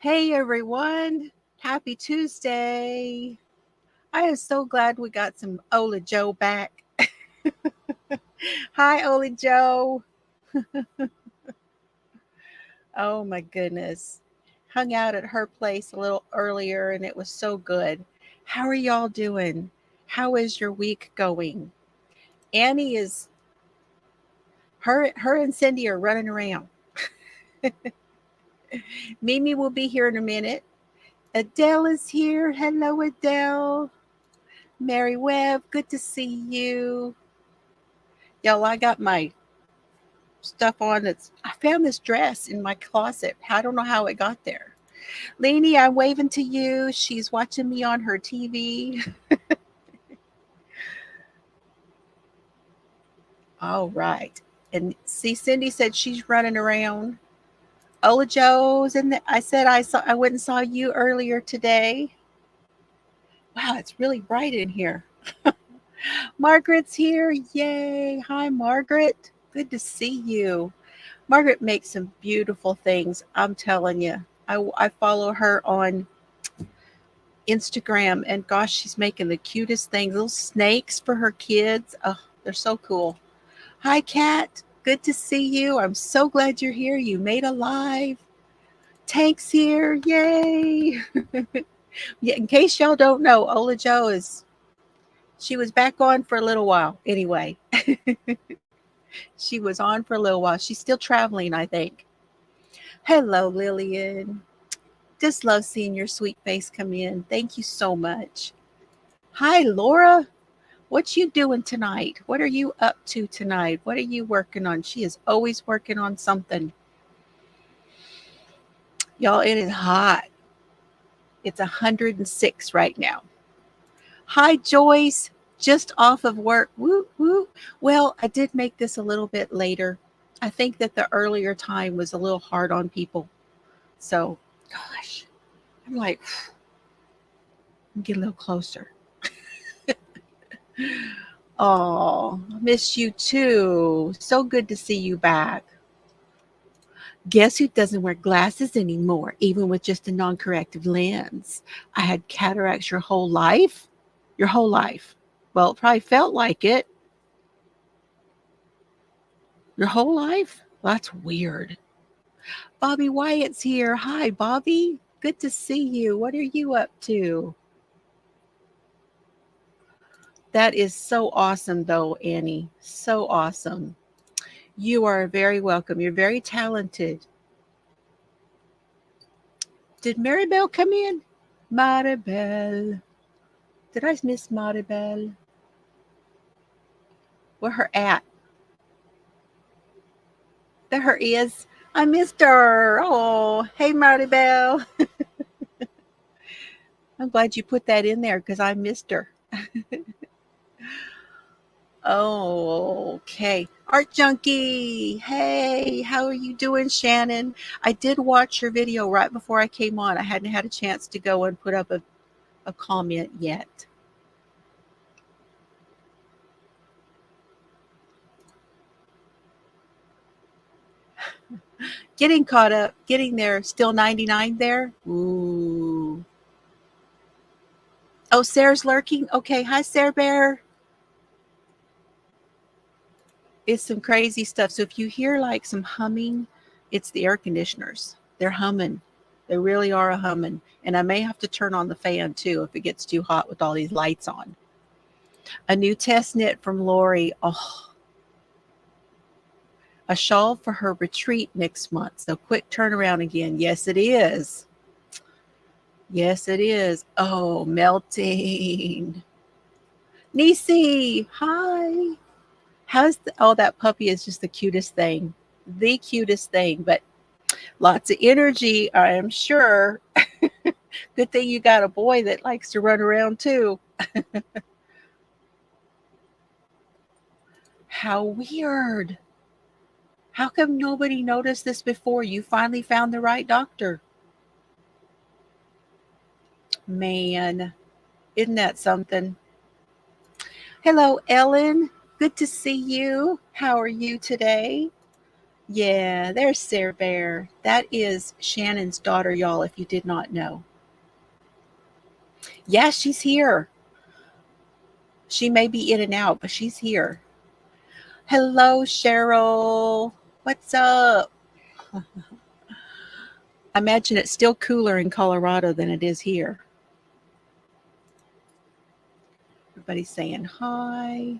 Hey everyone, happy Tuesday. I am so glad we got some Ola Joe back. Hi, Ola Joe. Oh my goodness. Hung out at her place a little earlier and it was so good. How are y'all doing? How is your week going? Annie is her and Cindy are running around. Mimi will be here in a minute. Adele is here. Hello, Adele. Mary Webb, good to see you. Y'all, I got my stuff on. I found this dress in my closet. I don't know how it got there. Lainey, I'm waving to you. She's watching me on her TV. All right. And see, Cindy said she's running around. Ola Joe's and I said I went and saw you earlier today. Wow, it's really bright in here. Margaret's here. Yay. Hi, Margaret. Good to see you. Margaret makes some beautiful things. I'm telling you. I follow her on Instagram, and gosh, she's making the cutest things. Little snakes for her kids. Oh, they're so cool. Hi, Kat. Good to see you. I'm so glad you're here. You made a live. Tank's here. Yay. Yeah, in case y'all don't know, Ola Joe she was back on for a little while. Anyway, she was on for a little while. She's still traveling, I think. Hello, Lillian. Just love seeing your sweet face come in. Thank you so much. Hi, Laura. What you doing tonight? What are you up to tonight? What are you working on? She is always working on something. Y'all, it is hot. It's 106 right now. Hi, Joyce. Just off of work. Woo, woo. Well, I did make this a little bit later. I think that the earlier time was a little hard on people. So, gosh, I'm like, get a little closer. Oh, miss you too. So good to see you back. Guess who doesn't wear glasses anymore, even with just a non corrective lens? I had cataracts your whole life? Your whole life. Well, it probably felt like it. Your whole life? That's weird. Bobby Wyatt's here. Hi, Bobby. Good to see you. What are you up to? That is so awesome, though, Annie. So awesome. You are very welcome. You're very talented. Did Maribel come in? Maribel. Did I miss Maribel? Where her at? There her is. I missed her. Oh, hey, Maribel. I'm glad you put that in there because I missed her. Oh, okay. Art Junkie. Hey, how are you doing, Shannon? I did watch your video right before I came on. I hadn't had a chance to go and put up a comment yet. Getting caught up, getting there, still 99 there. Ooh. Oh, Sarah's lurking. Okay. Hi, Sarah Bear. It's some crazy stuff. So if you hear like some humming, it's the air conditioners. They're humming. They really are a humming. And I may have to turn on the fan too if it gets too hot with all these lights on. A new test knit from Lori. Oh, a shawl for her retreat next month. So quick turnaround again. Yes, it is. Yes, it is. Oh, melting. Nisi, hi. Oh, that puppy is just the cutest thing. The cutest thing. But lots of energy, I am sure. Good thing you got a boy that likes to run around too. How weird. How come nobody noticed this before? You finally found the right doctor. Man, isn't that something? Hello, Ellen. Good to see you. How are you today? Yeah, there's Sarah Bear. That is Shannon's daughter, y'all, if you did not know. Yeah, she's here. She may be in and out, but she's here. Hello, Cheryl. What's up? I imagine it's still cooler in Colorado than it is here. Everybody's saying hi.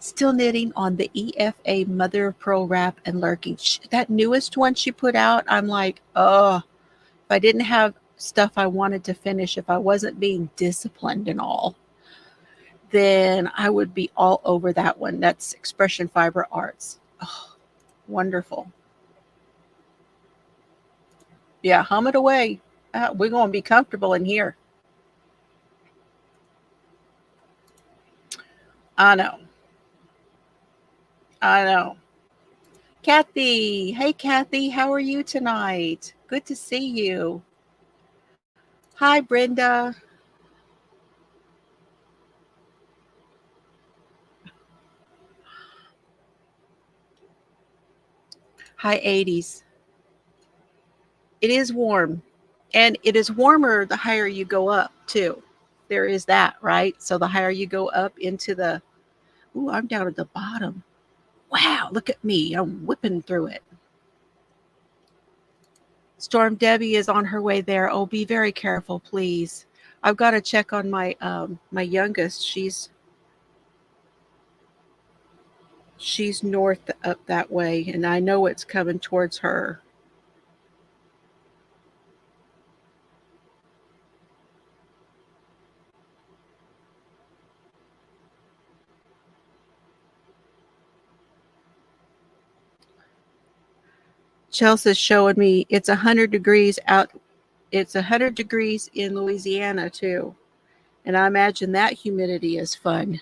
Still knitting on the EFA Mother of Pearl wrap and lurking. That newest one she put out, I'm like, oh, if I didn't have stuff I wanted to finish, if I wasn't being disciplined and all, then I would be all over that one. That's Expression Fiber Arts. Oh, wonderful. Yeah, hum it away. We're going to be comfortable in here. I know. I know. Kathy. Hey, Kathy. How are you tonight? Good to see you. Hi, Brenda. High 80s. It is warm. And it is warmer the higher you go up, too. There is that, right? So the higher you go up into the... Ooh, I'm down at the bottom. Wow, look at me. I'm whipping through it. Storm Debbie is on her way there. Oh, be very careful, please. I've got to check on my my youngest. She's north up that way, and I know it's coming towards her. Chelsea's showing me it's 100 degrees out. It's 100 degrees in Louisiana too. And I imagine that humidity is fun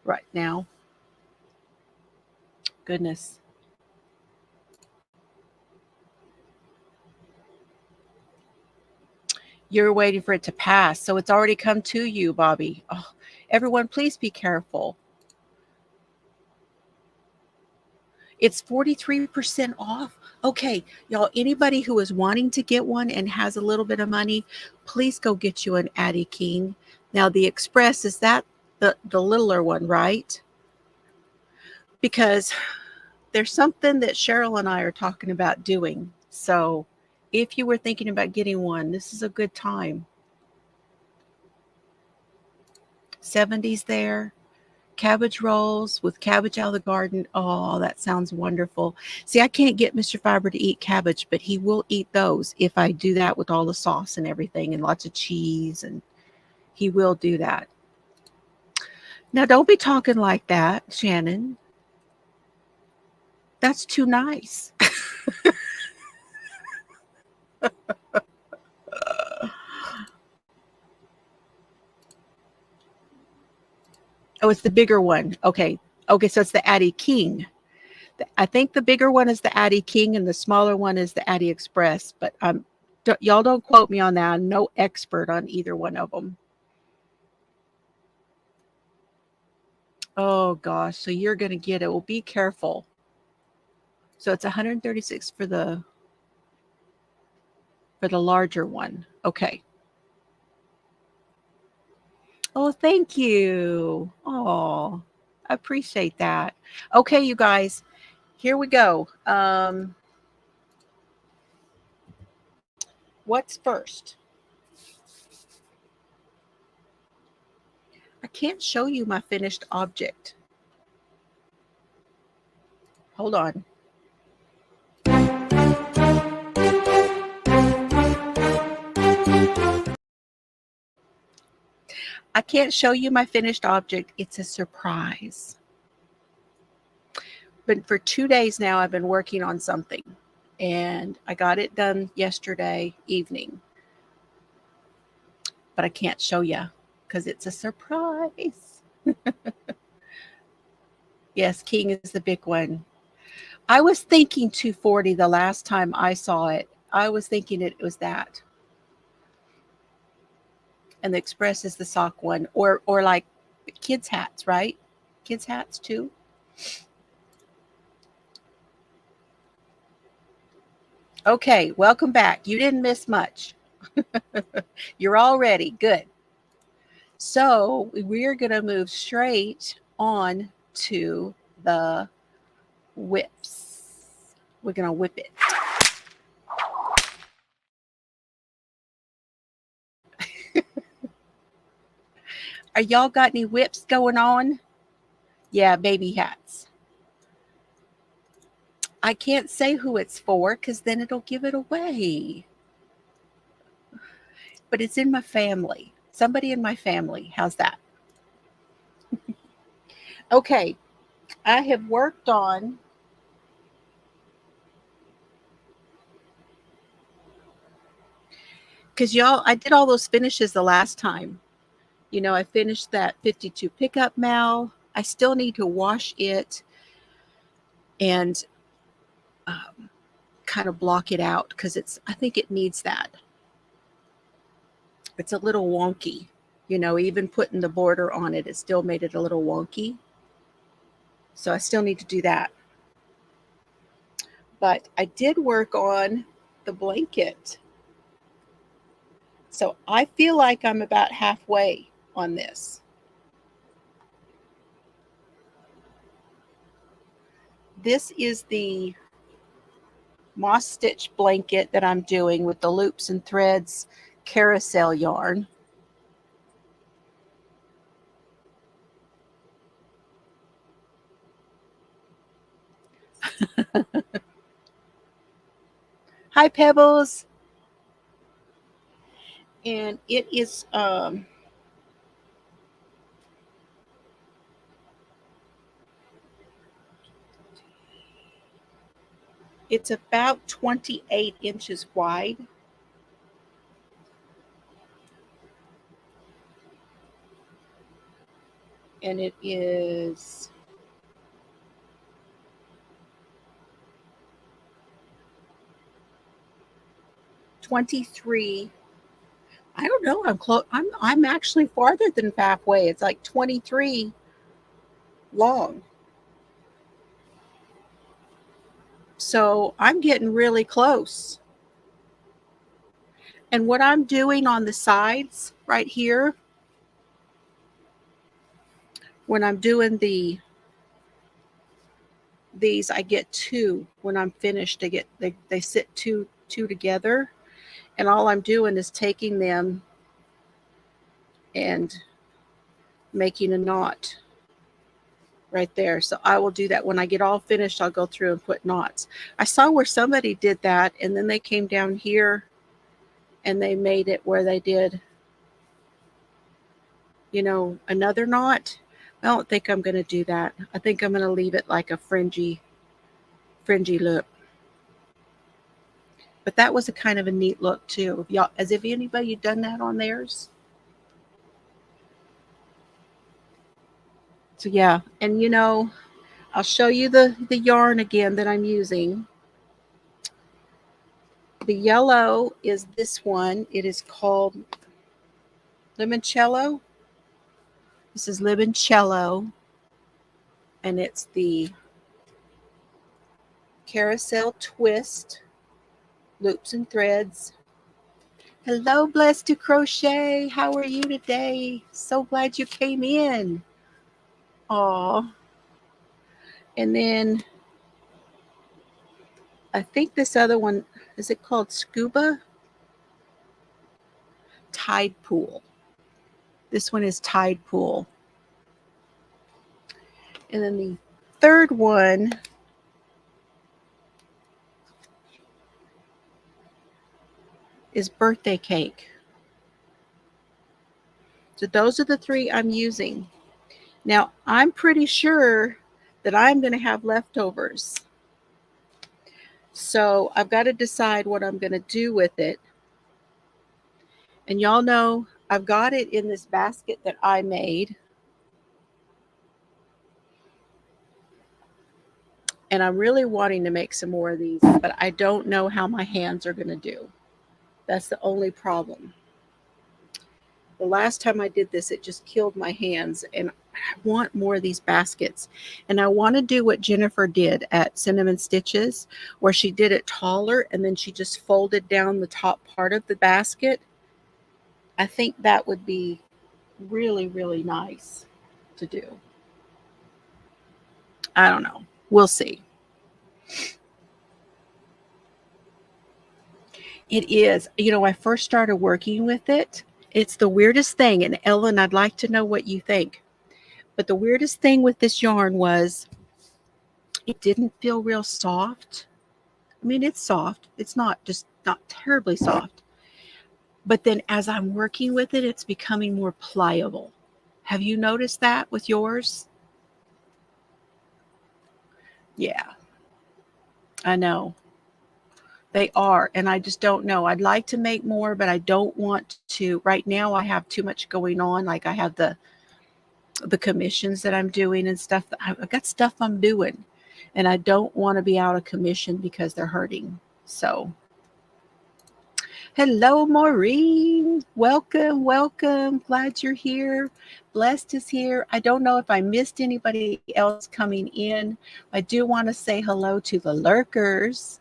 right now. Goodness. You're waiting for it to pass. So it's already come to you, Bobby. Oh, everyone, please be careful. It's 43% off. Okay, y'all, anybody who is wanting to get one and has a little bit of money, please go get you an Addie King. Now, the Express, is that the littler one, right? Because there's something that Cheryl and I are talking about doing. So if you were thinking about getting one, this is a good time. 70s there. Cabbage rolls with cabbage out of the garden. Oh, that sounds wonderful. See, I can't get Mr. Fiber to eat cabbage, but he will eat those if I do that with all the sauce and everything and lots of cheese, and he will do that. Now, don't be talking like that, Shannon. That's too nice. Oh, it's the bigger one. Okay. Okay, so it's the Addie King. I think the bigger one is the Addie King and the smaller one is the Addie Express. But y'all don't quote me on that. I'm no expert on either one of them. Oh gosh, so you're going to get it. Well, be careful. So it's 136 for the larger one. Okay. Oh, thank you. Oh, I appreciate that. Okay, you guys, here we go. What's first? I can't show you my finished object. Hold on. I can't show you my finished object. It's a surprise. But for 2 days now, I've been working on something. And I got it done yesterday evening. But I can't show you because it's a surprise. Yes, King is the big one. I was thinking 240 the last time I saw it. I was thinking it was that. And the Express is the sock one, or like kids hats, right? Kids hats too. Okay, welcome back. You didn't miss much. You're all ready. Good. So we're going to move straight on to the whips. We're going to whip it. Are y'all got any whips going on? Yeah, baby hats. I can't say who it's for because then it'll give it away. But it's in my family. Somebody in my family. How's that? Okay, I have worked on because y'all, I did all those finishes the last time. You know, I finished that 52 pickup mal. I still need to wash it and kind of block it out because I think it needs that. It's a little wonky. You know, even putting the border on it, it still made it a little wonky. So I still need to do that. But I did work on the blanket. So I feel like I'm about halfway on this. This is the moss stitch blanket that I'm doing with the loops and threads carousel yarn. Hi, Pebbles. And it is it's about 28 inches wide. And it is 23. I don't know. I'm close. I'm actually farther than halfway. It's like 23 long. So I'm getting really close. And what I'm doing on the sides right here, when I'm doing these, I get two. When I'm finished, they sit two together. And all I'm doing is taking them and making a knot right there. So I will do that when I get all finished. I'll go through and put knots. I saw where somebody did that, and then they came down here and they made it where they did, you know, another knot. I don't think I'm going to do that. I think I'm going to leave it like a fringy look. But that was a kind of a neat look too. Y'all, as if anybody done that on theirs. So yeah, and you know, I'll show you the yarn again that I'm using. The yellow is this one. It is called Limoncello. This is Limoncello, and it's the Carousel Twist loops and threads. Hello, Blessed to Crochet. How are you today? So glad you came in. Aw. And then I think this other one, is it called Scuba? Tide Pool. This one is Tide Pool. And then the third one is Birthday Cake. So those are the three I'm using. Now, I'm pretty sure that I'm going to have leftovers. So I've got to decide what I'm going to do with it. And y'all know I've got it in this basket that I made. And I'm really wanting to make some more of these, but I don't know how my hands are going to do. That's the only problem. The last time I did this, it just killed my hands, and I want more of these baskets. And I want to do what Jennifer did at Cinnamon Stitches, where she did it taller and then she just folded down the top part of the basket. I think that would be really, really nice to do. I don't know. We'll see. It is. You know, I first started working with it. It's the weirdest thing. And Ellen, I'd like to know what you think. But the weirdest thing with this yarn was it didn't feel real soft. I mean, it's soft. It's not terribly soft. But then as I'm working with it, it's becoming more pliable. Have you noticed that with yours? Yeah, I know. They are, and I just don't know. I'd like to make more, but I don't want to. Right now, I have too much going on. Like I have the commissions that I'm doing and stuff. I've got stuff I'm doing, and I don't want to be out of commission because they're hurting. So, hello, Maureen. Welcome, welcome. Glad you're here. Blessed is here. I don't know if I missed anybody else coming in. I do want to say hello to the lurkers.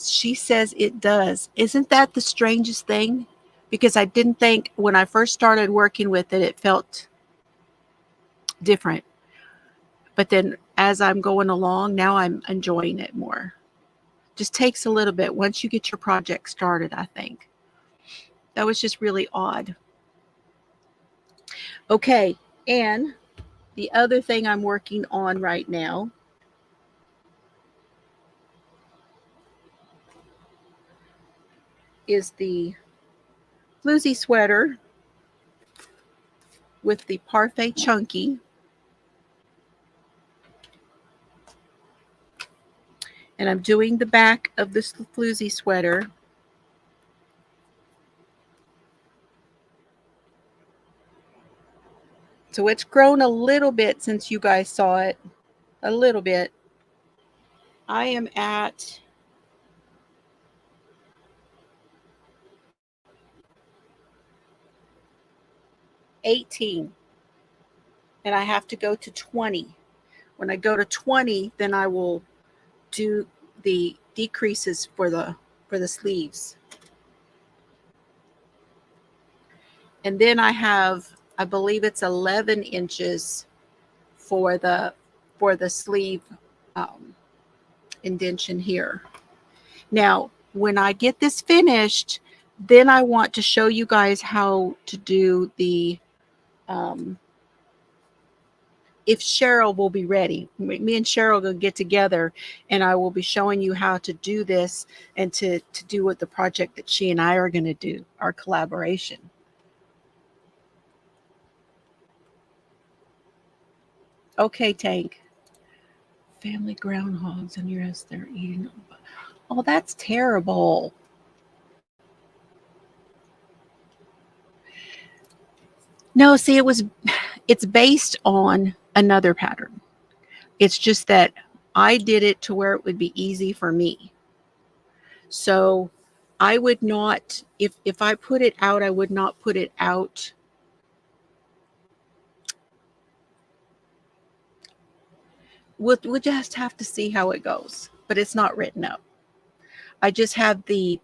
She says it does. Isn't that the strangest thing? Because I didn't think when I first started working with it, it felt different. But then as I'm going along, now I'm enjoying it more. Just takes a little bit once you get your project started, I think. That was just really odd. Okay, and the other thing I'm working on right now is the Floozie sweater with the Parfait Chunky. And I'm doing the back of this Floozie sweater. So it's grown a little bit since you guys saw it. A little bit. I am at 18. And I have to go to 20. When I go to 20, then I will do the decreases for the sleeves. And then I have, I believe it's 11 inches for the sleeve indentation here. Now, when I get this finished, then I want to show you guys how to do the if Cheryl will be ready. Me and Cheryl will get together and I will be showing you how to do this and to do what the project that she and I are going to do, our collaboration. Okay, Tank. Family groundhogs and yes, they're eating them. Oh, that's terrible. No, see, it's based on another pattern. It's just that I did it to where it would be easy for me. So I would not, if I put it out, I would not put it out. We'll just have to see how it goes, but it's not written up. I just have the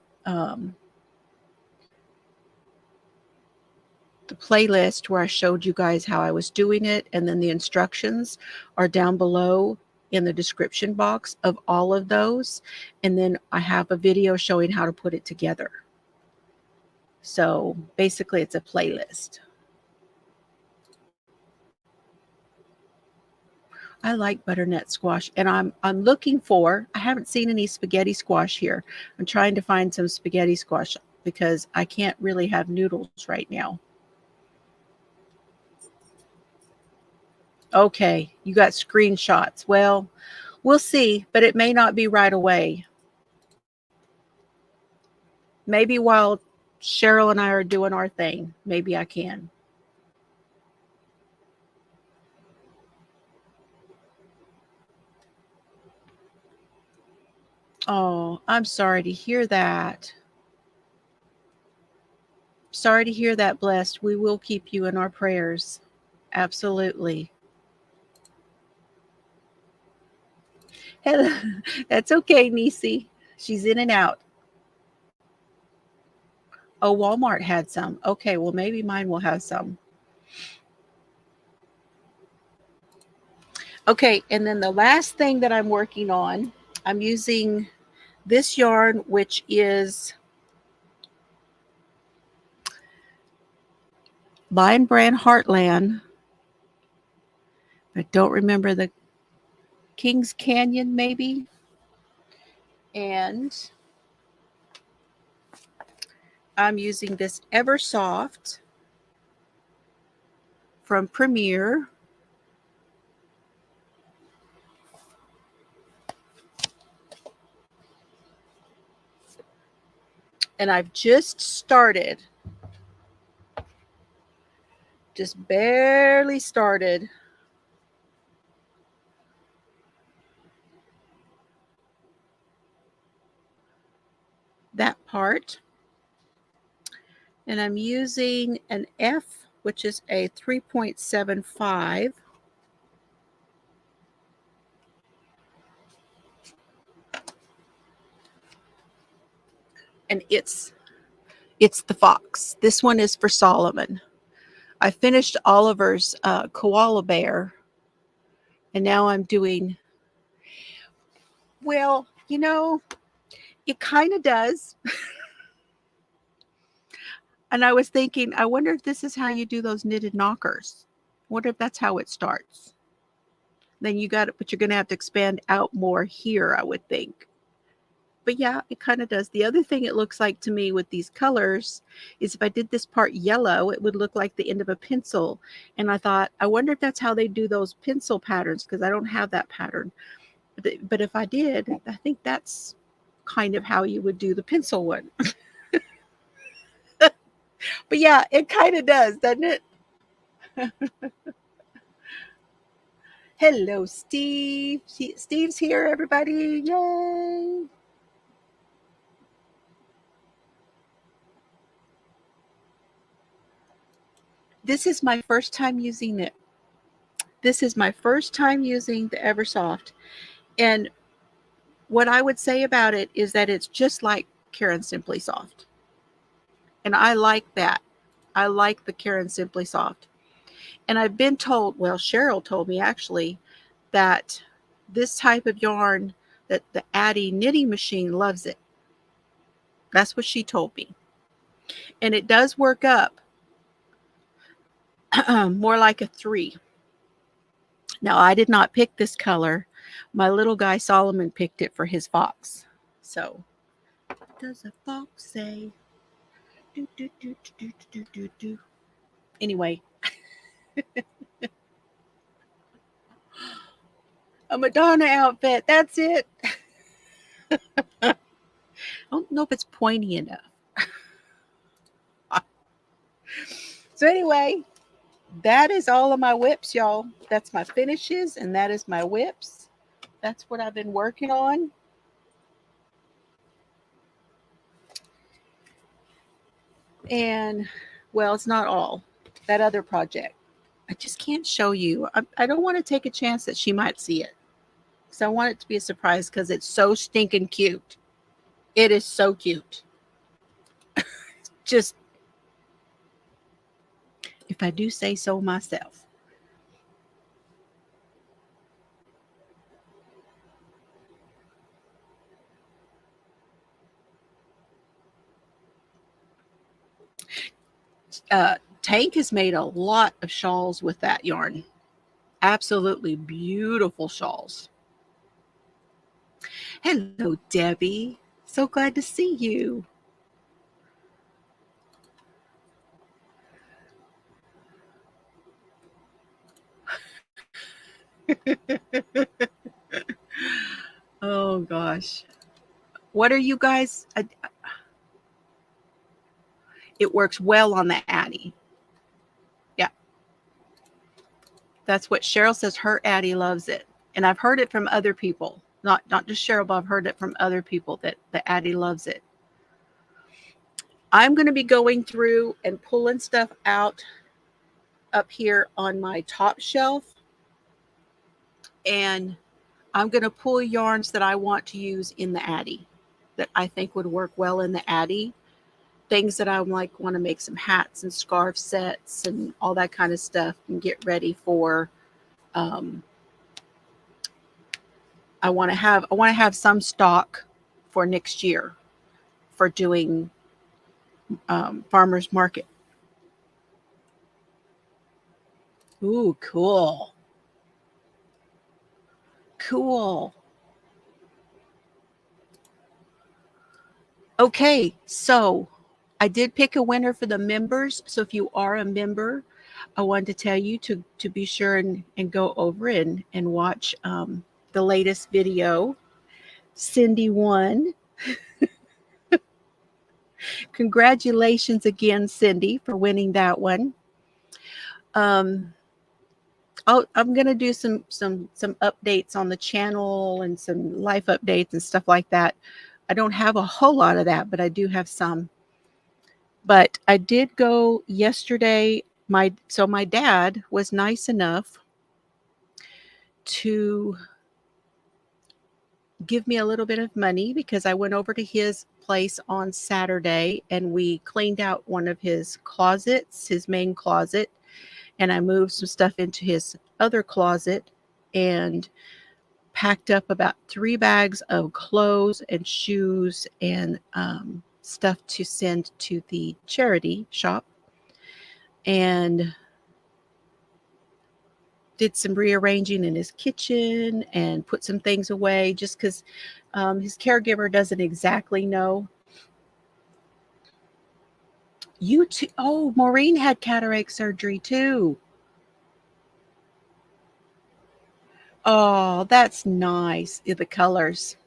playlist where I showed you guys how I was doing it, and then the instructions are down below in the description box of all of those, and then I have a video showing how to put it together. So basically it's a playlist. I like butternut squash, and I'm looking for, I haven't seen any spaghetti squash here. I'm trying to find some spaghetti squash because I can't really have noodles right now. Okay, you got screenshots. Well, we'll see, but it may not be right away. Maybe while Cheryl and I are doing our thing. Maybe I can. Oh, I'm sorry to hear that. Sorry to hear that, Blessed. We will keep you in our prayers. Absolutely. Hello. That's okay, Nisi. She's in and out. Oh, Walmart had some. Okay, well, maybe mine will have some. Okay, and then the last thing that I'm working on, I'm using this yarn, which is Lion Brand Heartland. I don't remember the King's Canyon, maybe. And I'm using this Eversoft from Premier. And I've just started, just barely started that part. And I'm using an F, which is a 3.75. And it's the fox. This one is for Solomon. I finished Oliver's koala bear, and now I'm doing, well, you know, it kind of does. And I was thinking, I wonder if this is how you do those knitted knockers. What if that's how it starts? Then you got it, but you're going to have to expand out more here, I would think. But yeah, it kind of does. The other thing it looks like to me with these colors is if I did this part yellow, it would look like the end of a pencil. And I thought, I wonder if that's how they do those pencil patterns, because I don't have that pattern. But if I did, I think that's kind of how you would do the pencil one. But yeah, it kind of does, doesn't it? Hello, Steve. Steve's here, everybody. Yay. This is my first time using it. This is my first time using the Eversoft. And what I would say about it is that it's just like Karen Simply Soft. And I like that. I like the Karen Simply Soft. And I've been told, well, Cheryl told me actually, that this type of yarn, that the Addie knitting machine loves it. That's what she told me. And it does work up more like a 3. Now, I did not pick this color. My little guy Solomon picked it for his fox. So, what does a fox say? Do, do, do, do, do, do, do. Anyway, a Madonna outfit. That's it. I don't know if it's pointy enough. So anyway, that is all of my whips, y'all. That's my finishes, and that is my whips. That's what I've been working on. And, well, it's not all. That other project, I just can't show you. I don't want to take a chance that she might see it. So I want it to be a surprise because it's so stinking cute. It is so cute. Just, if I do say so myself. Tank has made a lot of shawls with that yarn. Absolutely beautiful shawls. Hello, Debbie. So glad to see you. Oh, gosh. What are you guys? It works well on the Addie. Yeah. That's what Cheryl says. Her Addie loves it. And I've heard it from other people. Not just Cheryl, but I've heard it from other people that the Addie loves it. I'm going to be going through and pulling stuff out up here on my top shelf. And I'm going to pull yarns that I want to use in the Addie that I think would work well in the Addie. Things that I want to make some hats and scarf sets and all that kind of stuff and get ready for. I want to have some stock for next year for doing farmers market. Ooh, cool. Cool. Okay, so I did pick a winner for the members. So if you are a member, I wanted to tell you to be sure and go over and watch the latest video. Cindy won. Congratulations again, Cindy, for winning that one. I'm going to do some updates on the channel and some life updates and stuff like that. I don't have a whole lot of that, but I do have some. But I did go yesterday. My dad was nice enough to give me a little bit of money because I went over to his place on Saturday and we cleaned out one of his closets, his main closet, and I moved some stuff into his other closet and packed up about 3 bags of clothes and shoes and stuff to send to the charity shop, and did some rearranging in his kitchen and put some things away just because his caregiver doesn't exactly know. You too. Oh, Maureen had cataract surgery too. Oh, that's nice. The colors.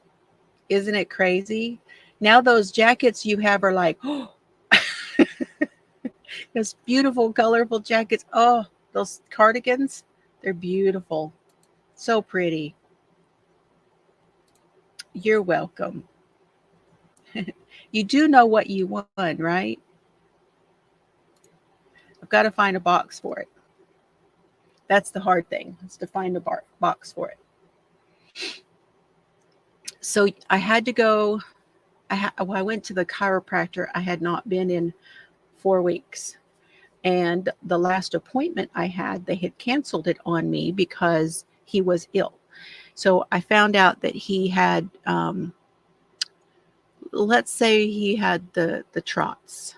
Isn't it crazy? Now those jackets you have are like, oh, those beautiful, colorful jackets. Oh, those cardigans, they're beautiful. So pretty. You're welcome. You do know what you won, right? I've got to find a box for it. That's the hard thing, is to find a box for it. So I had to go. I went to the chiropractor. I had not been in 4 weeks. And the last appointment I had, they had canceled it on me because he was ill. So I found out that he had, let's say he had the trots.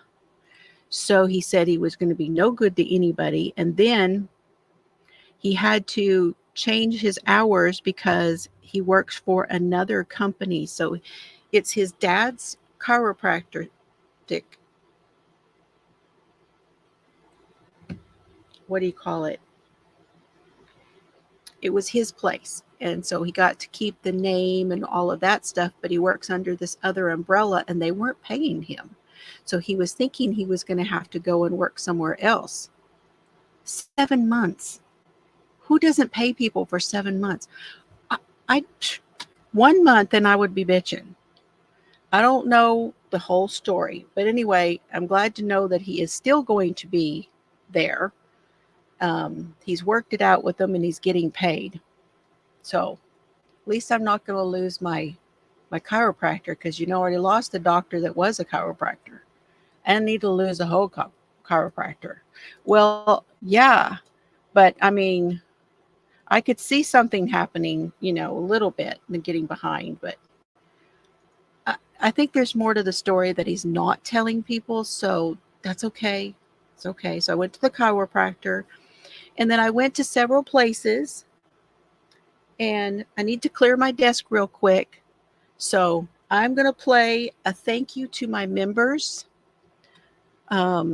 So he said he was going to be no good to anybody. And then he had to change his hours because he works for another company. So it's his dad's chiropractor. What do you call it? It was his place. And so he got to keep the name and all of that stuff, but he works under this other umbrella and they weren't paying him. So he was thinking he was going to have to go and work somewhere else. 7 months. Who doesn't pay people for 7 months? I 1 month and I would be bitching. I don't know the whole story, but anyway, I'm glad to know that he is still going to be there. He's worked it out with them and he's getting paid. So at least I'm not going to lose my chiropractor, because I already lost a doctor that was a chiropractor. I need to lose a whole chiropractor. Well, yeah, but I mean, I could see something happening, a little bit and getting behind, but I think there's more to the story that he's not telling people. So that's okay. It's okay. So I went to the chiropractor and then I went to several places, and I need to clear my desk real quick. So I'm going to play a thank you to my members. Let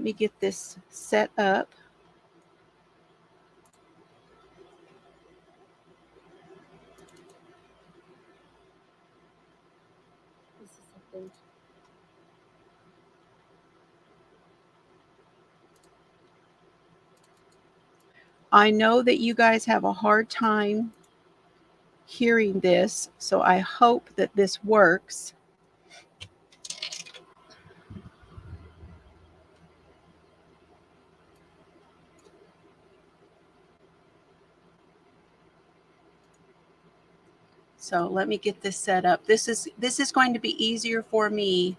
me get this set up. This is something. I know that you guys have a hard time hearing this, so I hope that this works. So let me get this set up. This is going to be easier for me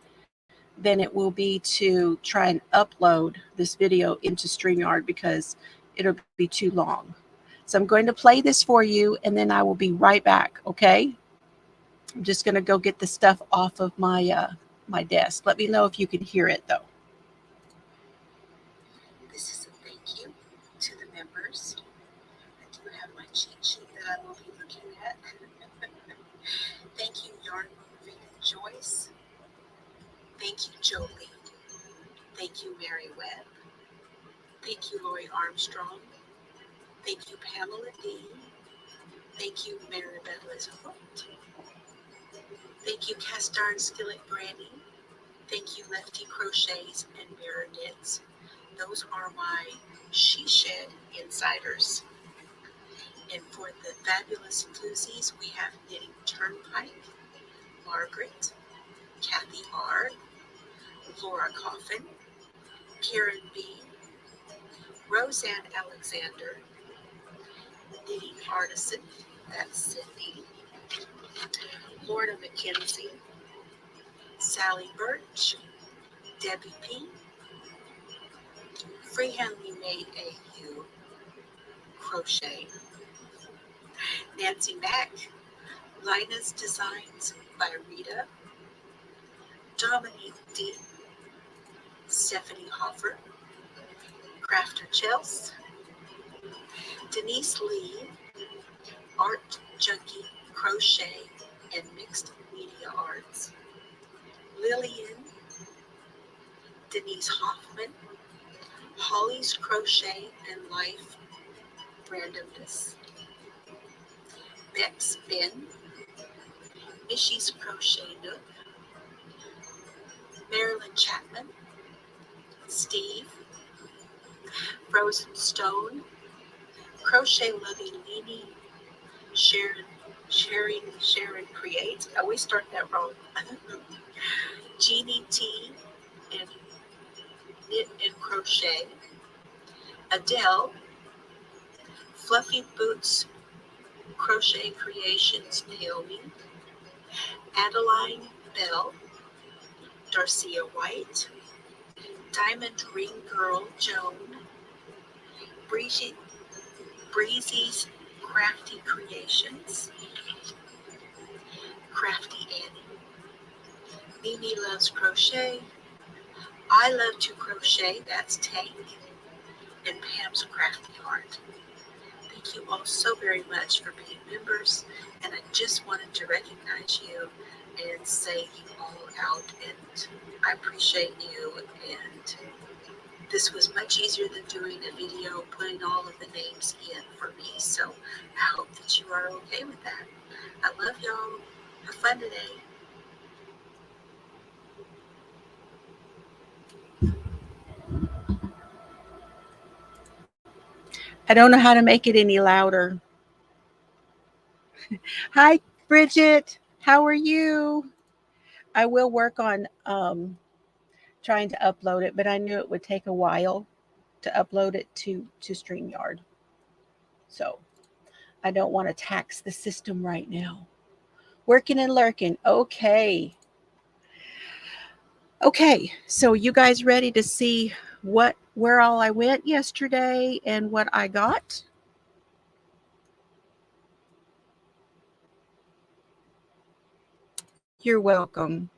than it will be to try and upload this video into StreamYard because it'll be too long. So I'm going to play this for you and then I will be right back, okay? I'm just going to go get the stuff off of my my desk. Let me know if you can hear it though. This is a thank you to the members. I do have my cheat sheet that I will be looking at. Thank you, Yarn Moving Joyce. Thank you, Jolie. Thank you, Mary Webb. Thank you, Lori Armstrong. Thank you, Pamela D. Thank you, Maribel Elizabeth. Thank you, Cast Iron Skillet Granny. Thank you, Lefty Crochets and Mirror Knits. Those are my She Shed insiders. And for the fabulous Floozies, we have Knitting Turnpike, Margaret, Kathy R., Laura Coffin, Karen B., Roseanne Alexander, Knitting Artisan, that's Cindy, Lorna McKenzie, Sally Birch, Debbie P., Freehandly Made AU, Crochet, Nancy Mack, Lina's Designs by Rita, Dominique D., Stephanie Hoffer, Crafter Chels, Denise Lee, Art Junkie Crochet and Mixed Media Arts, Lillian, Denise Hoffman, Holly's Crochet and Life Randomness, Bex Ben, Mishy's Crochet Nook, Marilyn Chapman, Steve, Frozen Stone, Crochet Loving Leanie, Sharon Creates. I always start that wrong. Jeannie T and Knit and Crochet, Adele, Fluffy Boots Crochet Creations Naomi, Adeline Bell, Darcia White, Diamond Ring Girl Joan, Breezy's Crafty Creations, Crafty Annie, Mimi Loves Crochet, I Love to Crochet, that's Tank, and Pam's Crafty Heart. Thank you all so very much for being members, and I just wanted to recognize you and say you all out, and I appreciate you, and this was much easier than doing a video, putting all of the names in for me, so I hope that you are okay with that. I love y'all. Have fun today. I don't know how to make it any louder. Hi, Bridget. How are you? I will work on trying to upload it, but I knew it would take a while to upload it to StreamYard. So I don't want to tax the system right now. Working and lurking. Okay. Okay, so you guys ready to see where all I went yesterday and what I got? You're welcome.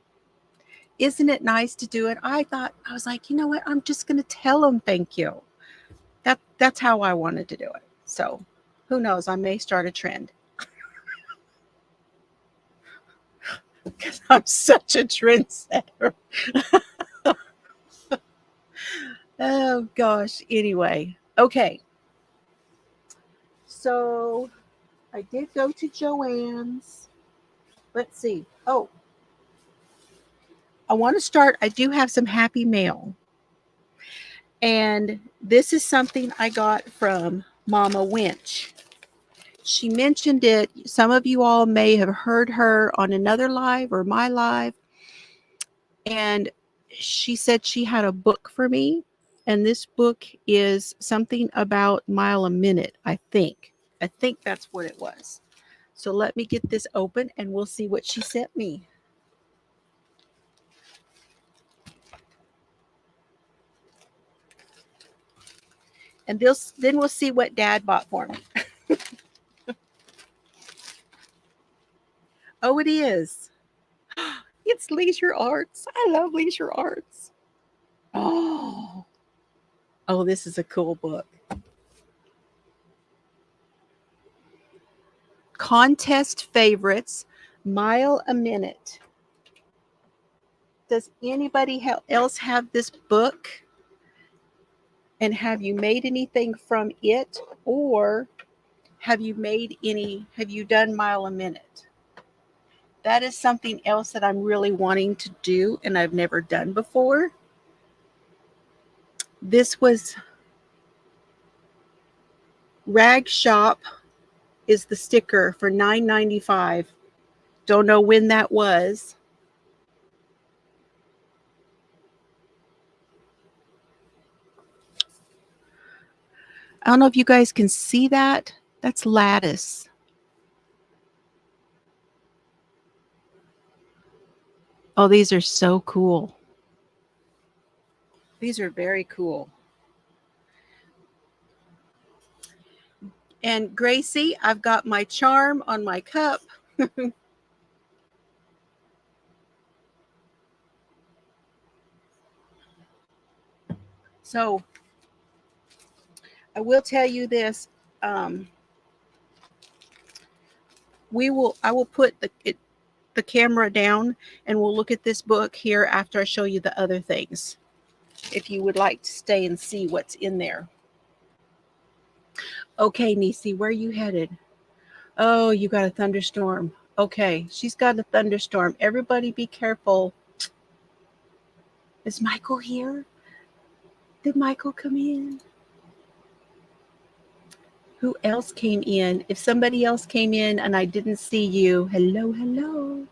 Isn't it nice to do it? I was like, you know what? I'm just going to tell them thank you. That's how I wanted to do it. So who knows? I may start a trend. Because I'm such a trendsetter. Oh, gosh. Anyway. Okay. So I did go to Joann's. Let's see. Oh, I want to start. I do have some happy mail. And this is something I got from Mama Winch. She mentioned it. Some of you all may have heard her on another live or my live. And she said she had a book for me. And this book is something about mile a minute, I think. I think that's what it was. So let me get this open and we'll see what she sent me. And then we'll see what Dad bought for me. Oh, it is. It's leisure arts. I love leisure arts. Oh, this is a cool book. Contest favorites, mile a minute. Does anybody else have this book? And have you made anything from it? Or have you done mile a minute? That is something else that I'm really wanting to do and I've never done before. This was Rag Shop is the sticker for $9.95. Don't know when that was. I don't know if you guys can see that. That's lattice. Oh, these are so cool. These are very cool. And Gracie, I've got my charm on my cup. So I will tell you this. I will put the camera down and we'll look at this book here after I show you the other things. If you would like to stay and see what's in there. Okay, Nisi, where are you headed? Oh, you got a thunderstorm. Okay, she's got a thunderstorm. Everybody be careful. Is Michael here? Did Michael come in? Who else came in? If somebody else came in and I didn't see you, hello, hello.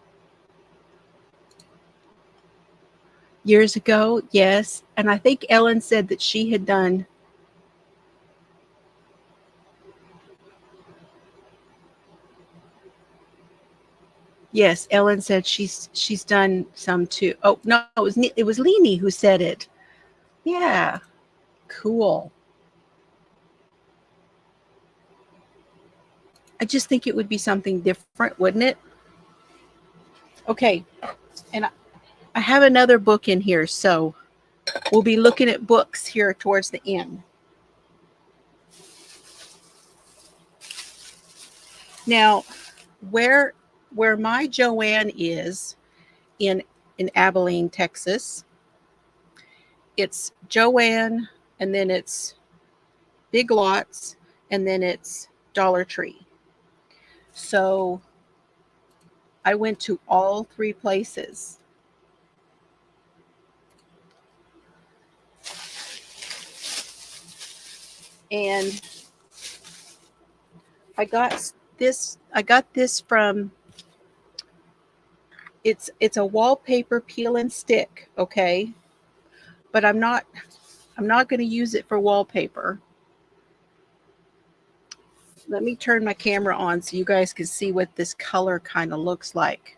Years ago, yes. And I think Ellen said that she had done. Yes, Ellen said she's done some too. Oh no, it was Leanie who said it. Yeah, cool. I just think it would be something different, wouldn't it? Okay, and I have another book in here, so we'll be looking at books here towards the end. Now, where my Joann is in Abilene, Texas, it's Joann, and then it's Big Lots, and then it's Dollar Tree. So I went to all three places. And I got this from, it's a wallpaper peel and stick, okay? But I'm not going to use it for wallpaper. Let me turn my camera on so you guys can see what this color kind of looks like.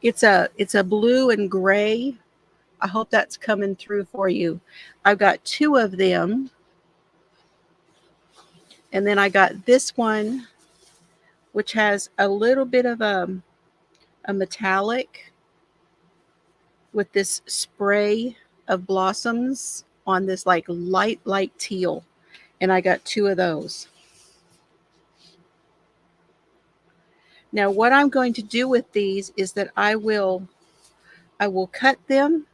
It's a blue and gray. I hope that's coming through for you. I've got two of them. And then I got this one, which has a little bit of a metallic with this spray of blossoms on this like light teal. And I got two of those. Now what I'm going to do with these is that I will cut them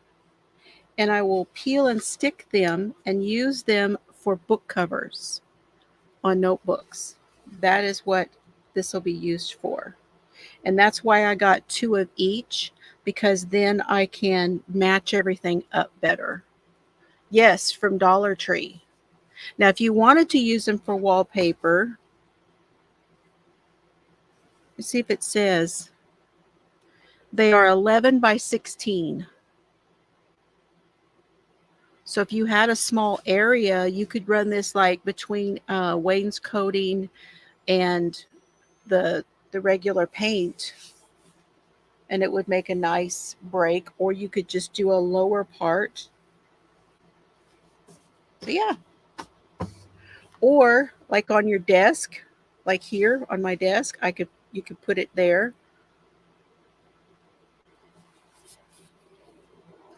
and I will peel and stick them and use them for book covers on notebooks. That is what this will be used for. And that's why I got two of each, because then I can match everything up better. Yes, from Dollar Tree. Now, if you wanted to use them for wallpaper, let's see if it says they are 11 by 16. So if you had a small area, you could run this like between wainscoting and the regular paint, and it would make a nice break. Or you could just do a lower part. So yeah. Or like on your desk, like here on my desk, you could put it there.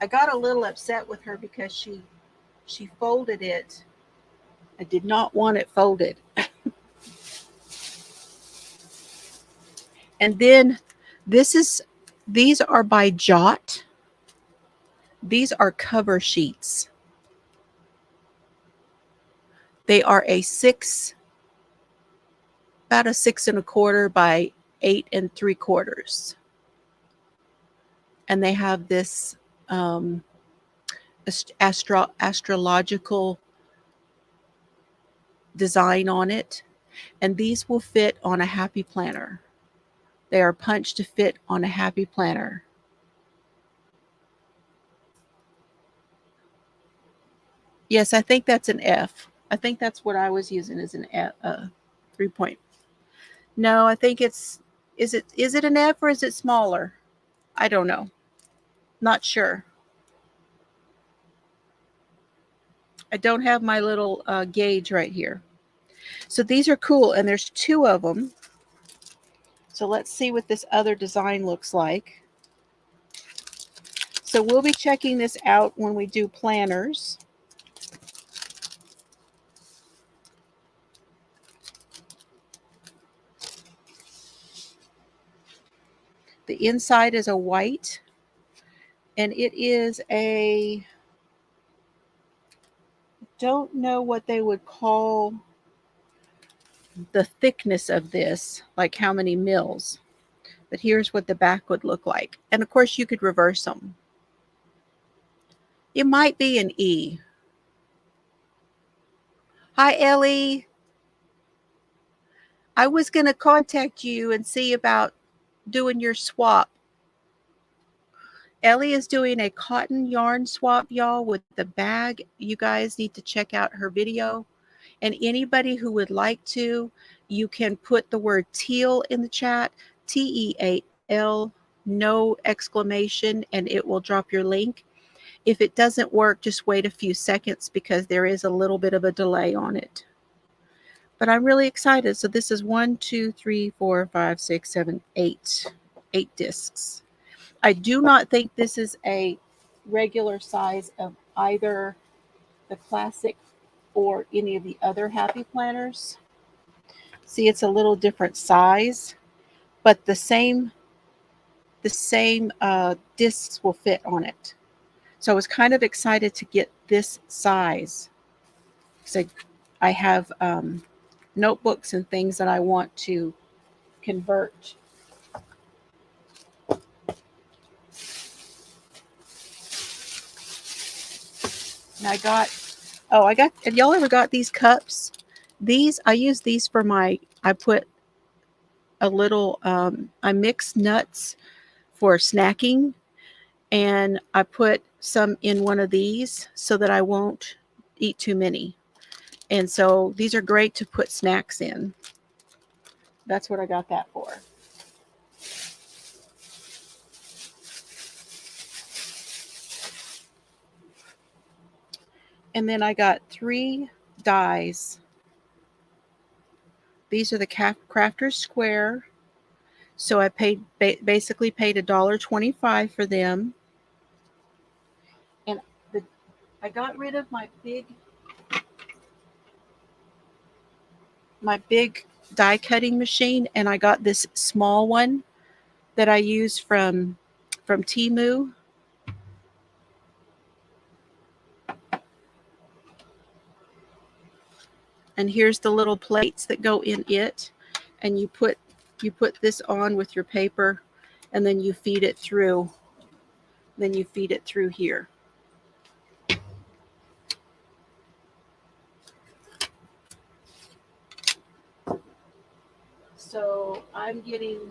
I got a little upset with her because she folded it. I did not want it folded. And then these are by Jot. These are cover sheets. They are about a 6¼ by 8¾ and they have this astrological design on it, and these will fit on a happy planner. They are punched to fit on a happy planner. Yes, I think that's an F. I think that's what I was using as an F, 3 point. No, I think is it an F or is it smaller? I don't know. Not sure. I don't have my little gauge right here. So these are cool, and there's 2 of them. So let's see what this other design looks like. So we'll be checking this out when we do planners. The inside is a white, and it is a, don't know what they would call the thickness of this, like how many mils. But here's what the back would look like. And of course you could reverse them. It might be an E. Hi, Ellie. I was going to contact you and see about doing your swap. Ellie is doing a cotton yarn swap, y'all, with the bag. You guys need to check out her video. And anybody who would like to, you can put the word teal in the chat, TEAL, no exclamation, and it will drop your link. If it doesn't work, just wait a few seconds because there is a little bit of a delay on it. But I'm really excited. So this is 1, 2, 3, 4, 5, 6, 7, 8 discs. I do not think this is a regular size of either the classic or any of the other happy planners. See, it's a little different size, but the same discs will fit on it. So I was kind of excited to get this size because I have notebooks and things that I want to convert. And I got, have y'all ever got these cups? I use these for I put a little, I mix nuts for snacking, and I put some in one of these so that I won't eat too many. And so these are great to put snacks in. That's what I got that for. And then I got 3 dies. These are the Crafter's Square. So I basically paid $1.25 for them. And I got rid of my big die cutting machine, and I got this small one that I use from Temu. And here's the little plates that go in it, and you put this on with your paper, and then you feed it through Then you feed it through here. So I'm getting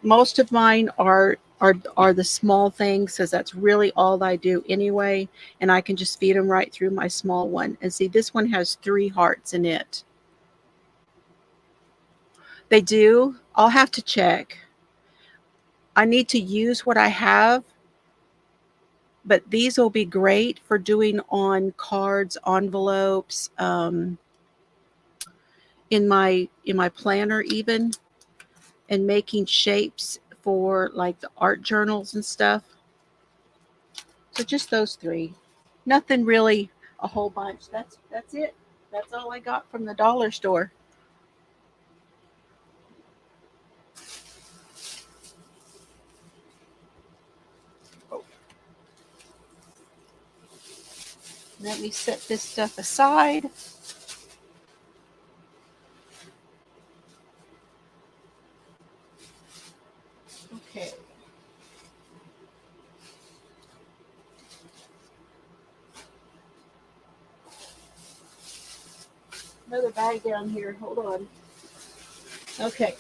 most of mine are the small things, because that's really all I do anyway, and I can just feed them right through my small one. And see, this one has 3 hearts in it. They do. I'll have to check. I need to use what I have, but these will be great for doing on cards, envelopes, in my planner even, and making shapes for like the art journals and stuff. So just those 3. Nothing really a whole bunch. That's it. That's all I got from the dollar store. Oh. Let me set this stuff aside. Okay. Another bag down here. Hold on. Okay.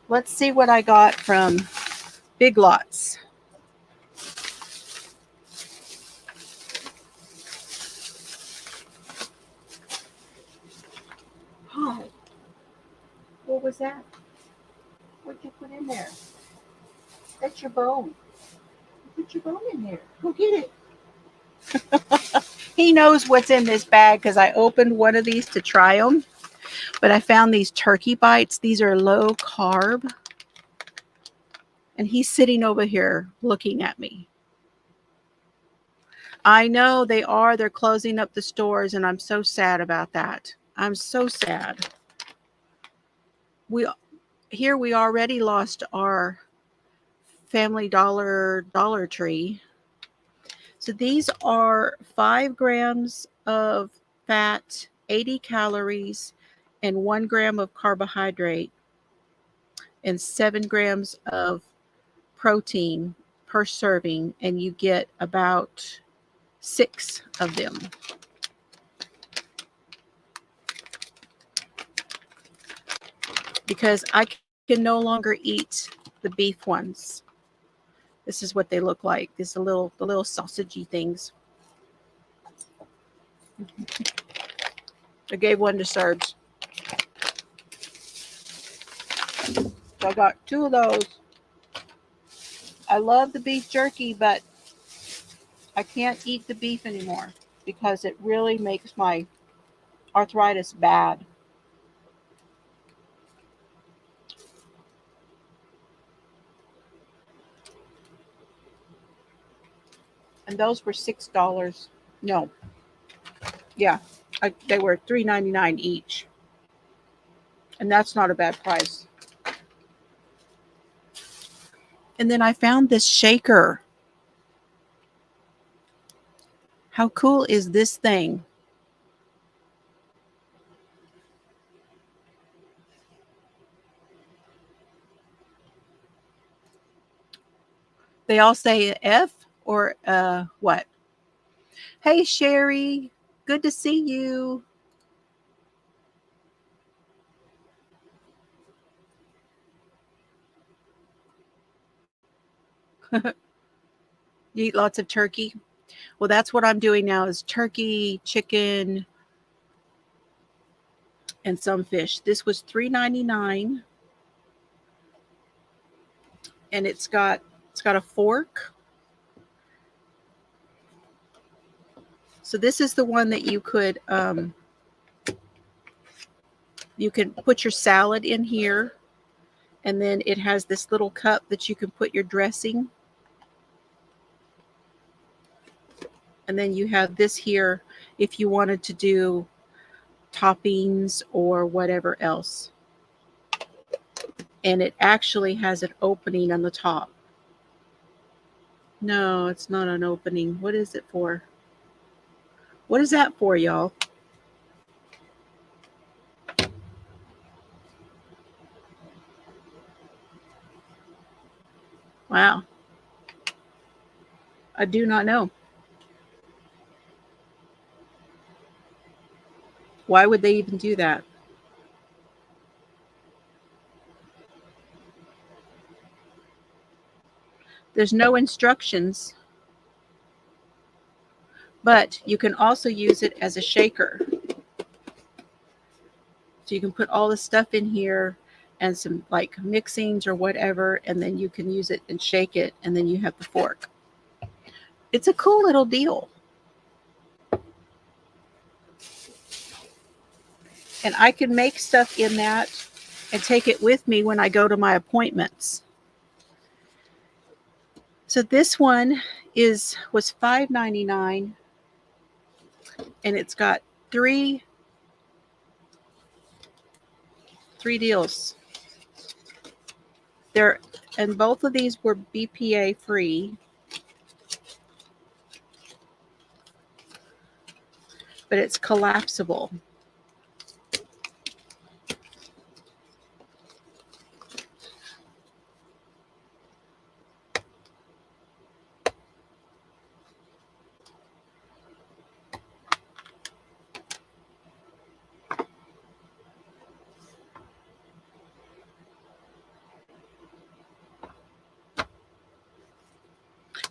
Let's see what I got from Big Lots. Hi. What was that? What'd you put in there? That's your bone. Put your bone in there. Go get it. He knows what's in this bag because I opened one of these to try them. But I found these turkey bites. These are low carb. And he's sitting over here looking at me. I know they are. They're closing up the stores, and I'm so sad about that. I'm so sad. We already lost our Family Dollar Tree. So these are 5 grams of fat, 80 calories, and 1 gram of carbohydrate, and 7 grams of protein per serving, and you get about 6 of them. Because I can no longer eat the beef ones. This is what they look like. This the little sausagey things. I gave one to Serge. So I got 2 of those. I love the beef jerky, but I can't eat the beef anymore because it really makes my arthritis bad. And those were $6. No. Yeah. They were $3.99 each. And that's not a bad price. And then I found this shaker. How cool is this thing? They all say F or what? Hey, Sherry. Good to see you. You eat lots of turkey? Well, that's what I'm doing now is turkey, chicken, and some fish. This was $3.99. And it's got a fork. So this is the one that you could put your salad in here, and then it has this little cup that you can put your dressing. And then you have this here if you wanted to do toppings or whatever else. And it actually has an opening on the top. No, it's not an opening. What is it for? What is that for, y'all? Wow. I do not know. Why would they even do that? There's no instructions, but you can also use it as a shaker. So you can put all the stuff in here and some like mixings or whatever, and then you can use it and shake it, and then you have the fork. It's a cool little deal. And I can make stuff in that and take it with me when I go to my appointments. So this one was $5.99, and it's got three deals. And both of these were BPA free. But it's collapsible.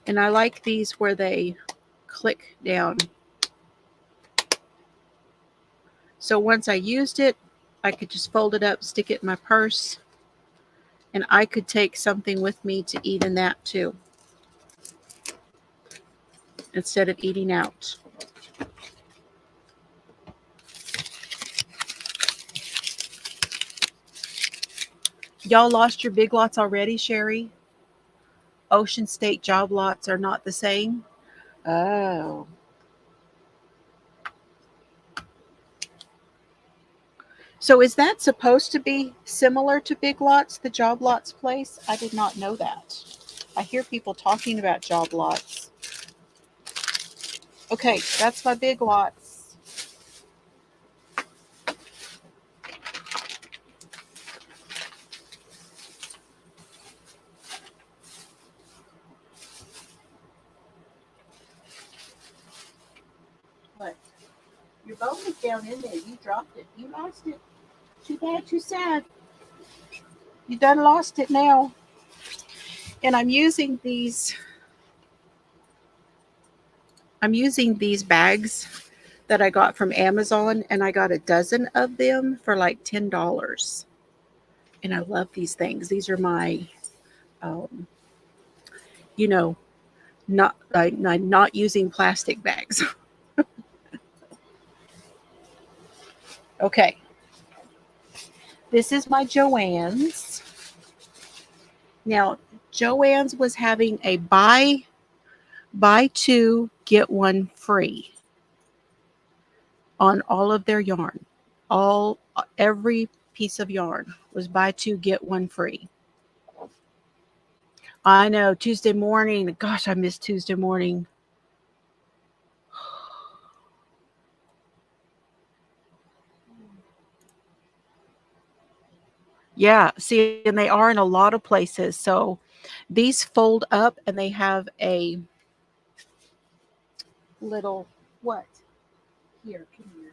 And I like these where they click down. So once I used it, I could just fold it up, stick it in my purse, and I could take something with me to eat in that too, instead of eating out. Y'all lost your big lots already, Sherry? Ocean State job lots are not the same? Oh. So is that supposed to be similar to Big Lots, the job lots place? I did not know that. I hear people talking about job lots. Okay, that's my Big Lots. What? Your bone is down in there. You dropped it. You lost it. Too bad, too sad. You done lost it now. And I'm using these bags that I got from Amazon, and I got a dozen of them for like $10. And I love these things. These are my, not using plastic bags. Okay. This is my Joann's. Now, Joann's was having a buy two, get one free on all of their yarn. Every piece of yarn was buy two, get one free. I know, Tuesday morning. Gosh, I miss Tuesday morning. Yeah, see, and they are in a lot of places. So these fold up, and they have a little, what? Here, come here.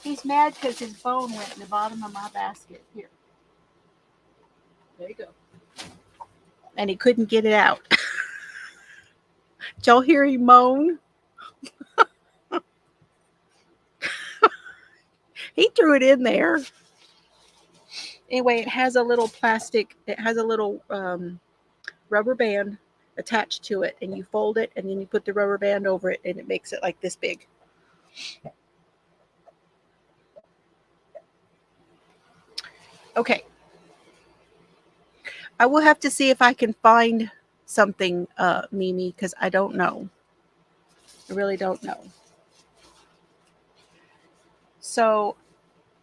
He's mad because his bone went in the bottom of my basket. Here. There you go. And he couldn't get it out. Did y'all hear him moan? He threw it in there. Anyway, it has a little rubber band attached to it, and you fold it, and then you put the rubber band over it, and it makes it like this big. Okay. I will have to see if I can find something, Mimi, because I don't know. I really don't know. So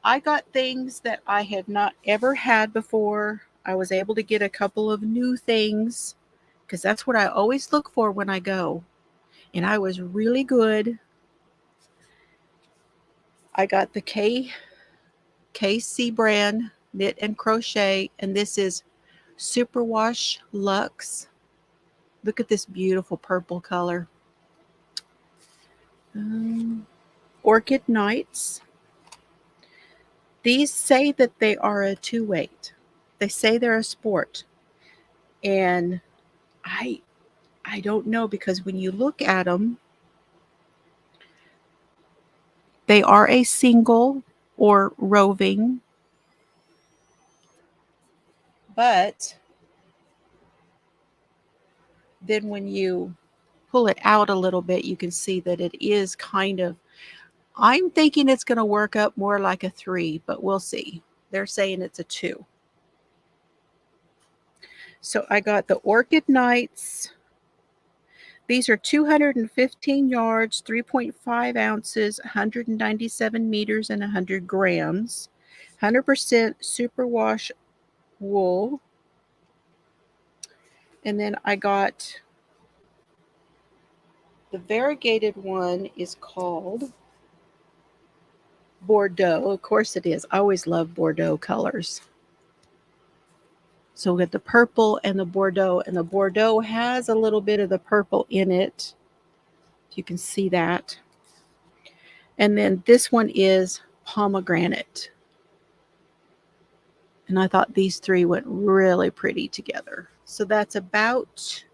I got things that I had not ever had before. I was able to get a couple of new things because that's what I always look for when I go. And I was really good. I got the KC brand knit and crochet, and this is Superwash Luxe Look at this beautiful purple color. Orchid Nights. These say that they are a 2-weight. They say they're a sport. And I don't know, because when you look at them, they are a single or roving. But then when you pull it out a little bit, you can see that it is kind of, I'm thinking it's going to work up more like a 3, but we'll see. They're saying it's a 2. So I got the Orchid Nights. These are 215 yards, 3.5 ounces, 197 meters, and 100 grams. 100% superwash wool. And then I got the variegated one is called Bordeaux. Of course it is. I always love Bordeaux colors. So we got the purple and the Bordeaux. And the Bordeaux has a little bit of the purple in it. You can see that. And then this one is pomegranate. And I thought these 3 went really pretty together. So that's about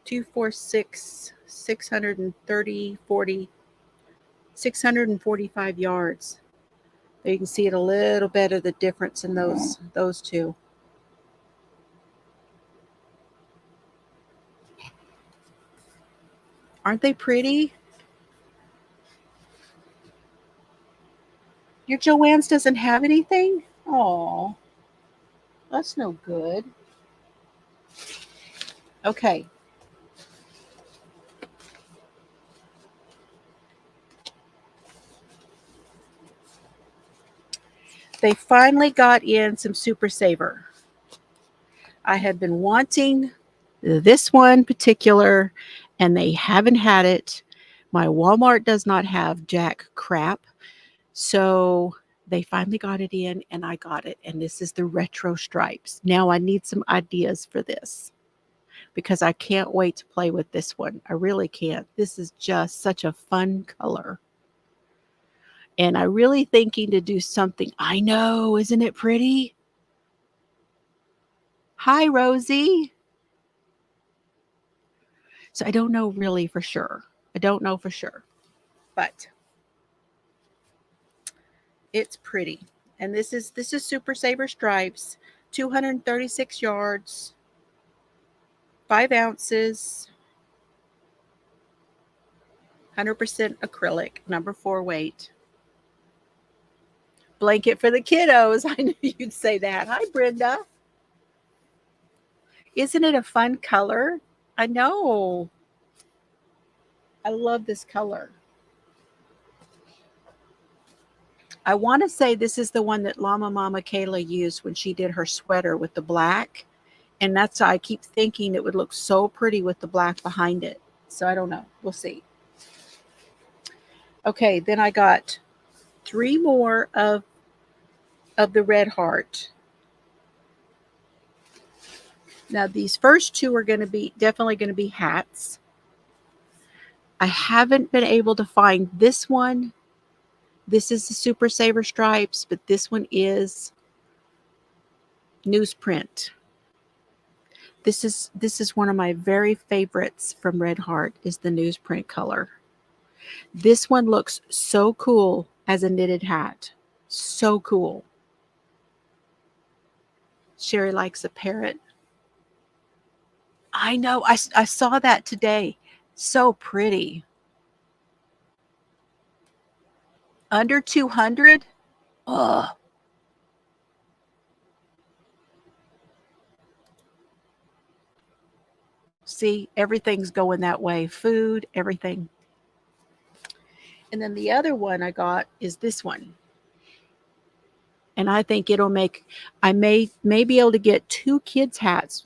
2, 4, 6, 630, 40, 645 yards. There you can see it a little bit of the difference in those 2. Aren't they pretty? Your Joann's doesn't have anything? Oh, that's no good. Okay. They finally got in some Super Saver. I had been wanting this one particular, and they haven't had it. My Walmart does not have jack crap. So they finally got it in, and I got it. And this is the retro stripes. Now I need some ideas for this, because I can't wait to play with this one. I really can't. This is just such a fun color. And I'm really thinking to do something. I know, isn't it pretty? Hi, Rosie. So I don't know really for sure. I don't know for sure. But it's pretty. And this is Super Saver Stripes, 236 yards, 5 ounces, 100% acrylic, number 4 weight. Blanket for the kiddos. I knew you'd say that. Hi, Brenda. Isn't it a fun color? I know. I love this color. I want to say this is the one that Llama Mama Kayla used when she did her sweater with the black. And that's why I keep thinking it would look so pretty with the black behind it. So I don't know. We'll see. Okay, then I got 3 more of the red heart. Now these first 2 are going to be definitely going to be hats. I haven't been able to find this one. This is the Super Saver Stripes, but this one is newsprint. This is one of my very favorites from Red Heart, is the newsprint color. This one looks so cool as a knitted hat. So cool. Sherry likes a parrot. I know. I saw that today. So pretty. Under 200? Ugh. See, everything's going that way. Food, everything. And then the other one I got is this one. And I think it'll make, I may be able to get 2 kids' hats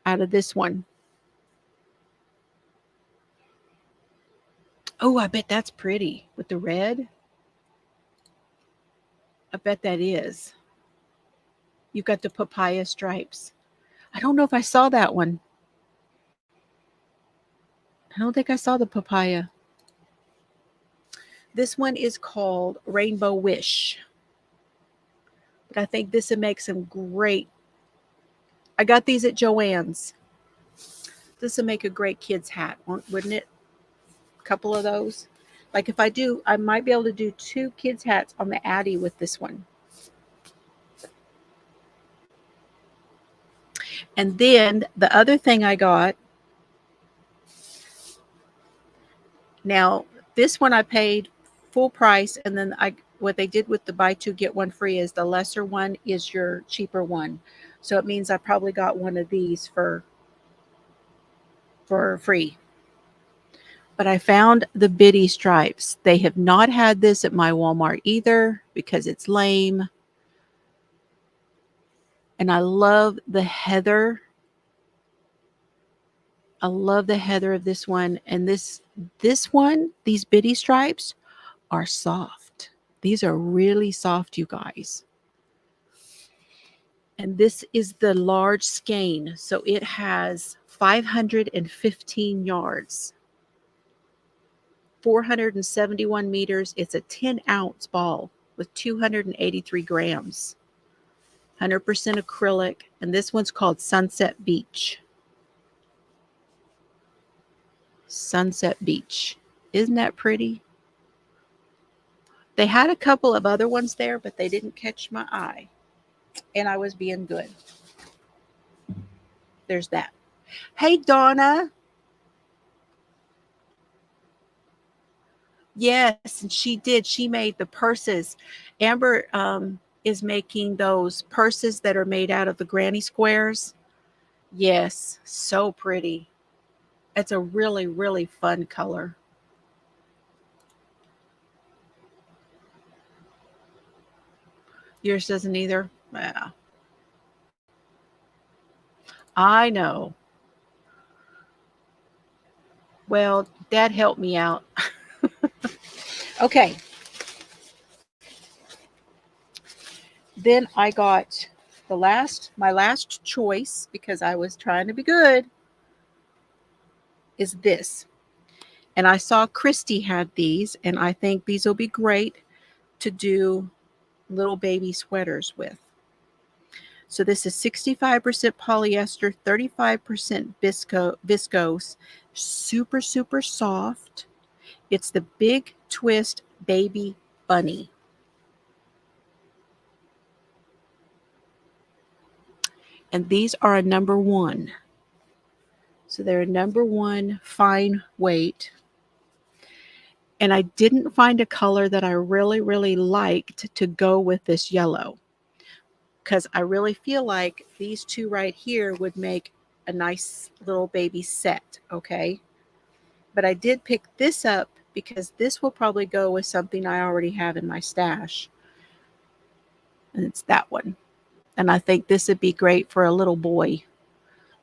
out of this one. Oh, I bet that's pretty with the red. I bet that is. You've got the papaya stripes. I don't know if I saw that one. I don't think I saw the papaya. This one is called Rainbow Wish. But I think this would make some great. I got these at Joann's. This would make a great kid's hat, wouldn't it? A couple of those. Like if I do, I might be able to do 2 kids' hats on the Addy with this one. And then the other thing I got, now this one I paid full price, and then what they did with the buy 2 get 1 free is the lesser one is your cheaper one. So it means I probably got one of these for free. But I found the Biddy stripes. They have not had this at my Walmart either because it's lame. And I love the heather. I love the heather of this one. And this one, these Biddy stripes are soft. These are really soft, you guys. And this is the large skein. So it has 515 yards. 471 meters. It's a 10-ounce ball with 283 grams. 100% acrylic. And this one's called Sunset Beach. Sunset Beach. Isn't that pretty? They had a couple of other ones there, but they didn't catch my eye. And I was being good. There's that. Hey, Donna. Yes, and she did. She made the purses. Amber is making those purses that are made out of the granny squares. Yes, so pretty. It's a really, really fun color. Yours doesn't either? Yeah. I know. Well, Dad helped me out. Okay. Then I got my last choice, because I was trying to be good, is this. And I saw Christy had these, and I think these will be great to do little baby sweaters with. So this is 65% polyester, 35% viscose, super, super soft. It's the Big Twist Baby Bunny. And these are a number 1. So they're a number 1 fine weight. And I didn't find a color that I really, really liked to go with this yellow, because I really feel like these 2 right here would make a nice little baby set, okay? But I did pick this up because this will probably go with something I already have in my stash. And it's that one. And I think this would be great for a little boy,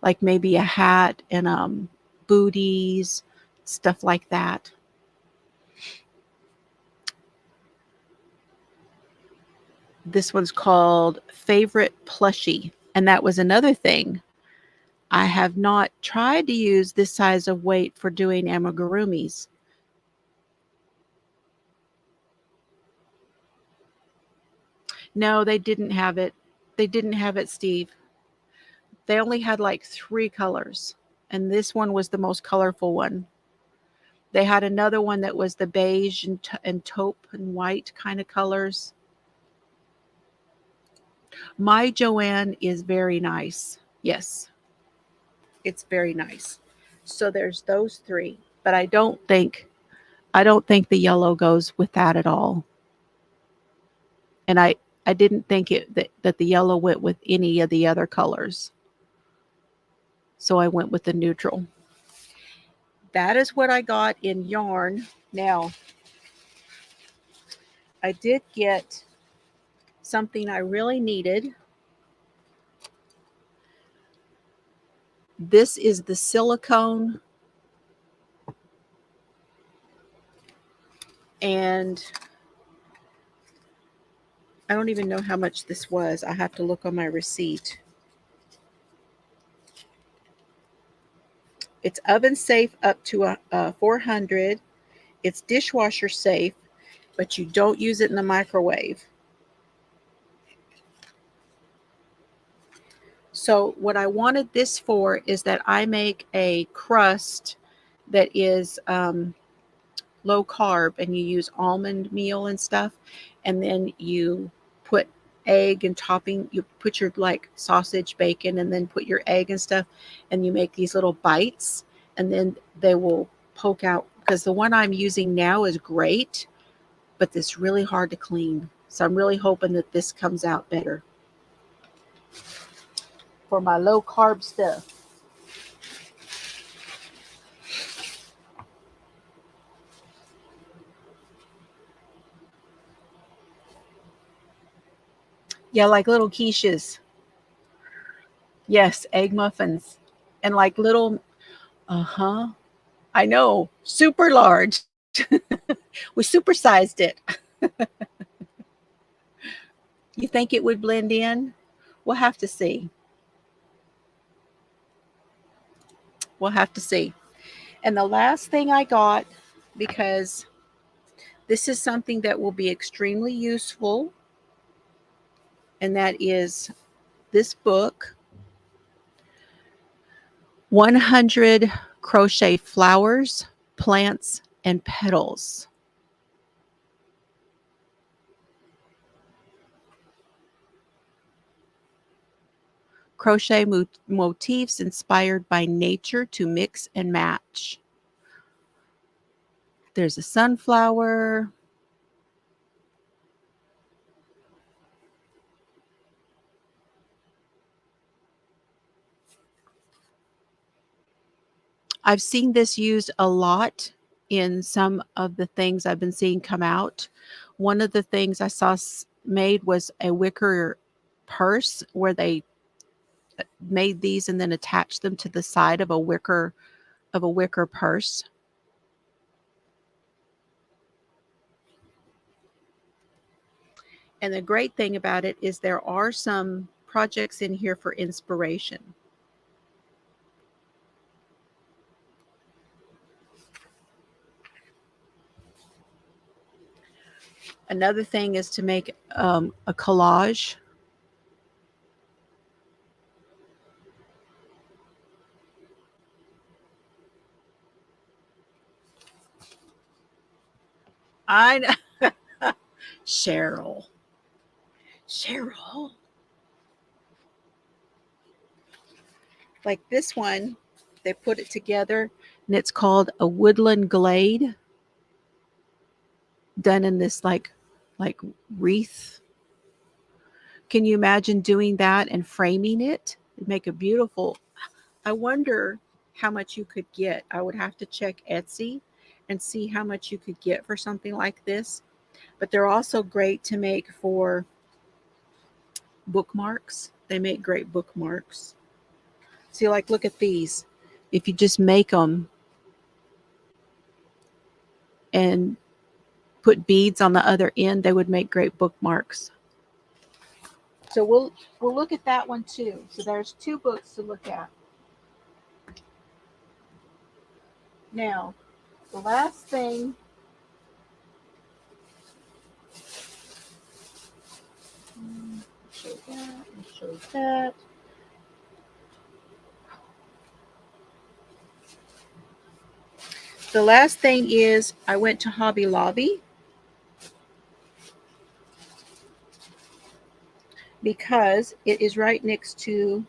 like maybe a hat and booties, stuff like that. This one's called Favorite Plushie. And that was another thing. I have not tried to use this size of weight for doing amigurumis. No, they didn't have it. They didn't have it, Steve. They only had like 3 colors. And this one was the most colorful one. They had another one that was the beige and taupe and white kind of colors. My Joann is very nice. Yes, it's very nice. So there's those 3. But I don't think the yellow goes with that at all. And I didn't think that the yellow went with any of the other colors. So I went with the neutral. That is what I got in yarn. Now, I did get something I really needed. This is the silicone. And I don't even know how much this was. I have to look on my receipt. It's oven safe up to 400. It's dishwasher safe, but you don't use it in the microwave. So what I wanted this for is that I make a crust that is low carb, and you use almond meal and stuff, and then you put egg and topping, you put your like sausage, bacon, and then put your egg and stuff, and you make these little bites, and then they will poke out, because the one I'm using now is great, but it's really hard to clean. So I'm really hoping that this comes out better for my low carb stuff. Yeah, like little quiches. Yes, egg muffins. And like little, uh-huh. I know, super large. We supersized it. You think it would blend in? We'll have to see. We'll have to see. And the last thing I got, because this is something that will be extremely useful, and that is this book, 100 Crochet Flowers, Plants, and Petals. Crochet motifs inspired by nature to mix and match. There's a sunflower. I've seen this used a lot in some of the things I've been seeing come out. One of the things I saw made was a wicker purse, where they made these and then attached them to the side of a wicker purse. And the great thing about it is there are some projects in here for inspiration. Another thing is to make a collage. I know. Cheryl. Like this one, they put it together, and it's called a woodland glade, done in this like wreath. Can you imagine doing that and framing it? It'd make a beautiful. I wonder how much you could get. I would have to check Etsy and see how much you could get for something like this. But they're also great to make for bookmarks. They make great bookmarks. See, like, look at these. If you just make them and put beads on the other end, they would make great bookmarks. So we'll look at that one too. So there's 2 books to look at. Now, the last thing, show that. The last thing is I went to Hobby Lobby because it is right next to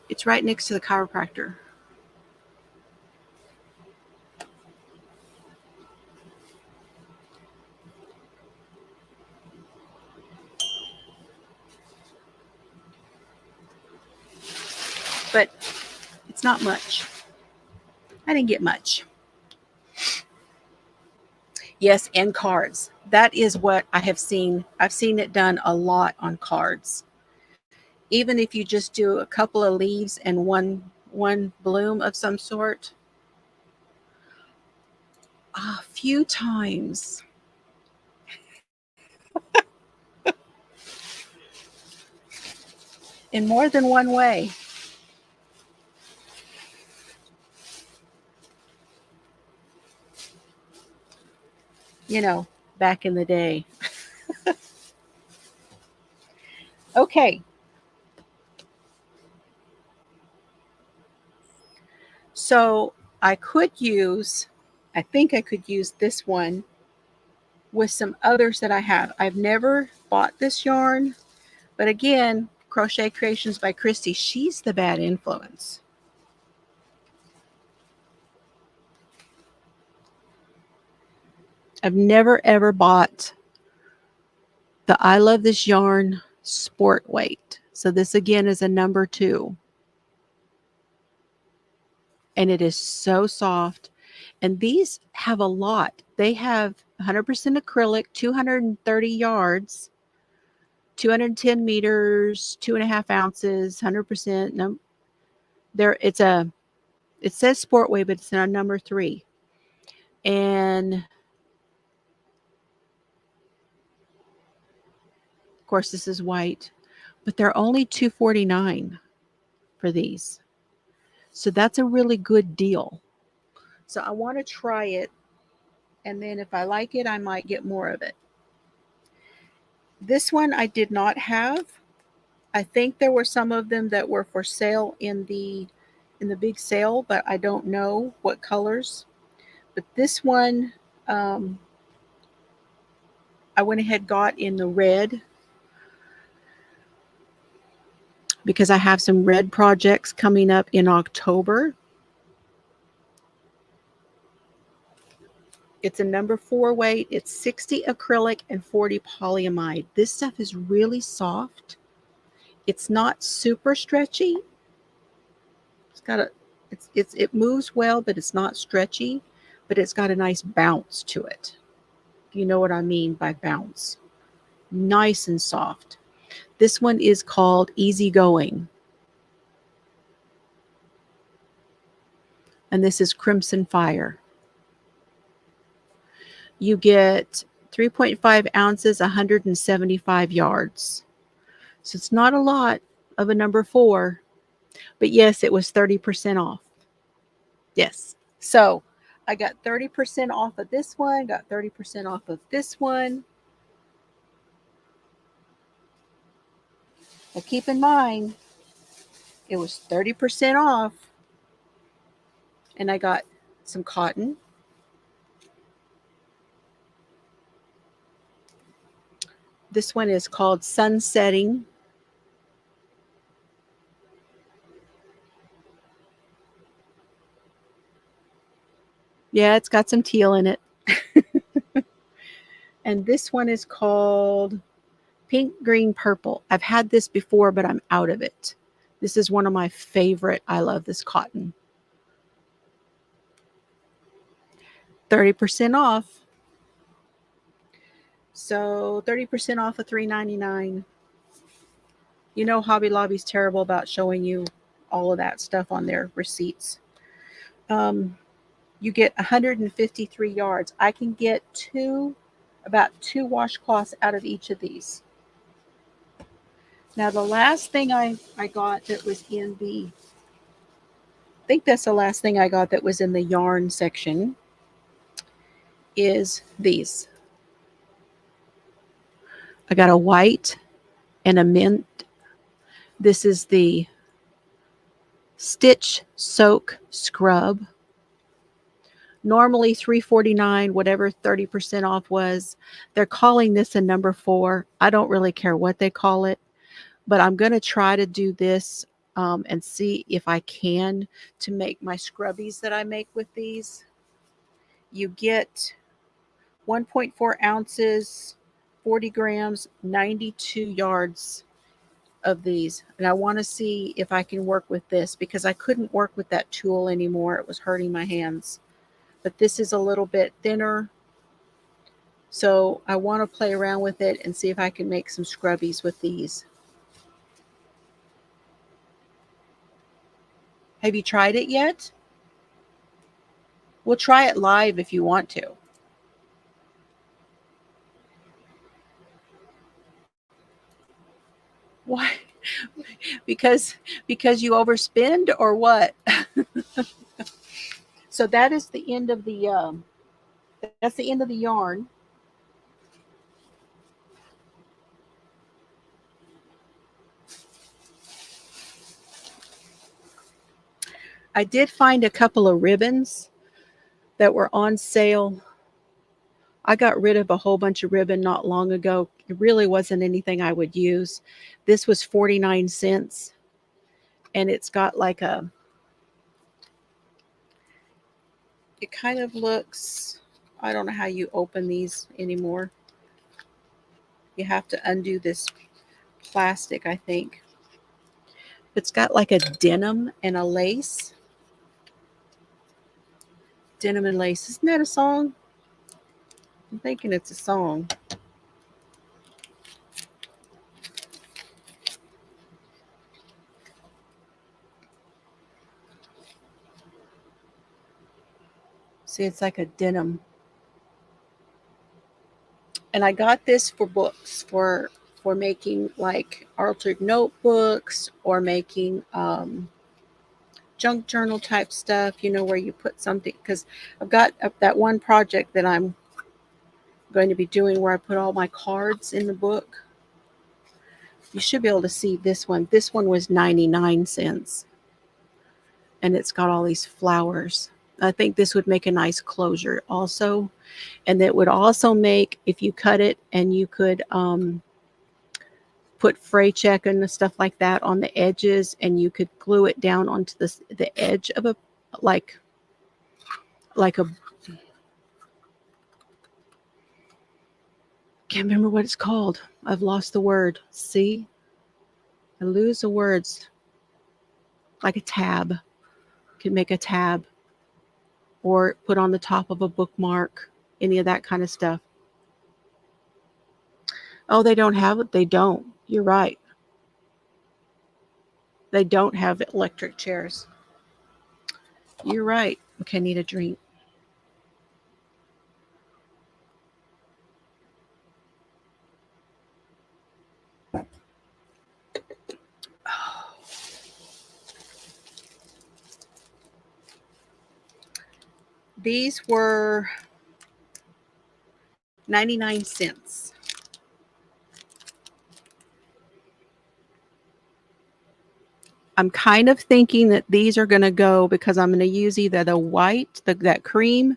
the chiropractor. But it's not much. I didn't get much. Yes, and cards. That is what I have seen. I've seen it done a lot on cards. Even if you just do a couple of leaves and one bloom of some sort. A few times. in more than one way. You know, back in the day. Okay. So I think I could use this one with some others that I have. I've never bought this yarn, but again, Crochet Creations by Christy, she's the bad influence. I've never ever bought the I Love This Yarn Sport Weight. So this again is a number 2. And it is so soft. And these have a lot. They have 100% acrylic, 230 yards, 210 meters, 2.5 ounces, 100%. No, it says sport weight, but it's not number 3. And of course, this is white, but they're only $249 for these. So that's a really good deal. So I want to try it. And then if I like it, I might get more of it. This one I did not have. I think there were some of them that were for sale in the big sale, but I don't know what colors. But this one, I went ahead got in the red because I have some red projects coming up in October. It's a number 4 weight. It's 60 acrylic and 40 polyamide. This stuff is really soft. It's not super stretchy. It moves well, but it's not stretchy, but it's got a nice bounce to it. If you know what I mean by bounce. Nice and soft. This one is called Easy Going. And this is Crimson Fire. You get 3.5 ounces, 175 yards. So it's not a lot of a number 4. But yes, it was 30% off. Yes. So I got 30% off of this one, got 30% off of this one. But keep in mind, it was 30% off. And I got some cotton. This one is called Sunsetting. Yeah, it's got some teal in it. And this one is called Pink, Green, Purple. I've had this before, but I'm out of it. This is one of my favorite. I love this cotton. 30% off. So 30% off of $3.99. You know Hobby Lobby's terrible about showing you all of that stuff on their receipts. You get 153 yards. I can get about 2 washcloths out of each of these. Now the last thing I got that was in the, I think that's the last thing I got that was in the yarn section, is these. I got a white and a mint. This is the Stitch Soak Scrub. Normally $3.49, whatever 30% off was. They're calling this a number 4. I don't really care what they call it, but I'm going to try to do this and see if I can to make my scrubbies that I make with these. You get 1.4 ounces, 40 grams, 92 yards of these. And I want to see if I can work with this because I couldn't work with that tool anymore. It was hurting my hands. But this is a little bit thinner. So I want to play around with it and see if I can make some scrubbies with these. Have you tried it yet? We'll try it live if you want to. Why? because you overspend or what? So that is the end of the that's the end of the yarn. I did find a couple of ribbons that were on sale. I got rid of a whole bunch of ribbon not long ago. It really wasn't anything I would use. This was 49 cents, and it's got like a, it kind of looks, I don't know how you open these anymore. You have to undo this plastic, I think. It's got like a denim and a lace. Denim and lace. Isn't that a song? I'm thinking it's a song. See, it's like a denim. And I got this for books, for making like altered notebooks or making junk journal type stuff, you know, where you put something, because I've got that one project that I'm going to be doing where I put all my cards in the book. You should be able to see this one. This one was 99 cents. And it's got all these flowers. I think this would make a nice closure also. And that would also make, if you cut it and you could put fray check and stuff like that on the edges, and you could glue it down onto the edge of a, like a, can't remember what it's called. I've lost the word. See? I lose the words. Like a tab. You could make a tab or put on the top of a bookmark, any of that kind of stuff. Oh, they don't have it? They don't. You're right. They don't have electric chairs. You're right. Okay, I need a drink. These were 99 cents. I'm kind of thinking that these are going to go, because I'm going to use either the white, that cream,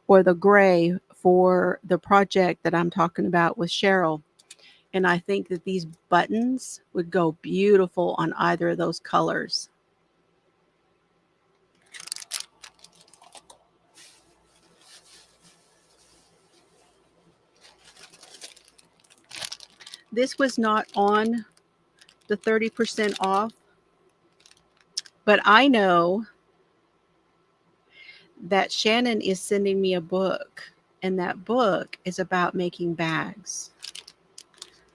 or the gray for the project that I'm talking about with Cheryl. And I think that these buttons would go beautiful on either of those colors. This was not on the 30% off, but I know that Shannon is sending me a book, and that book is about making bags.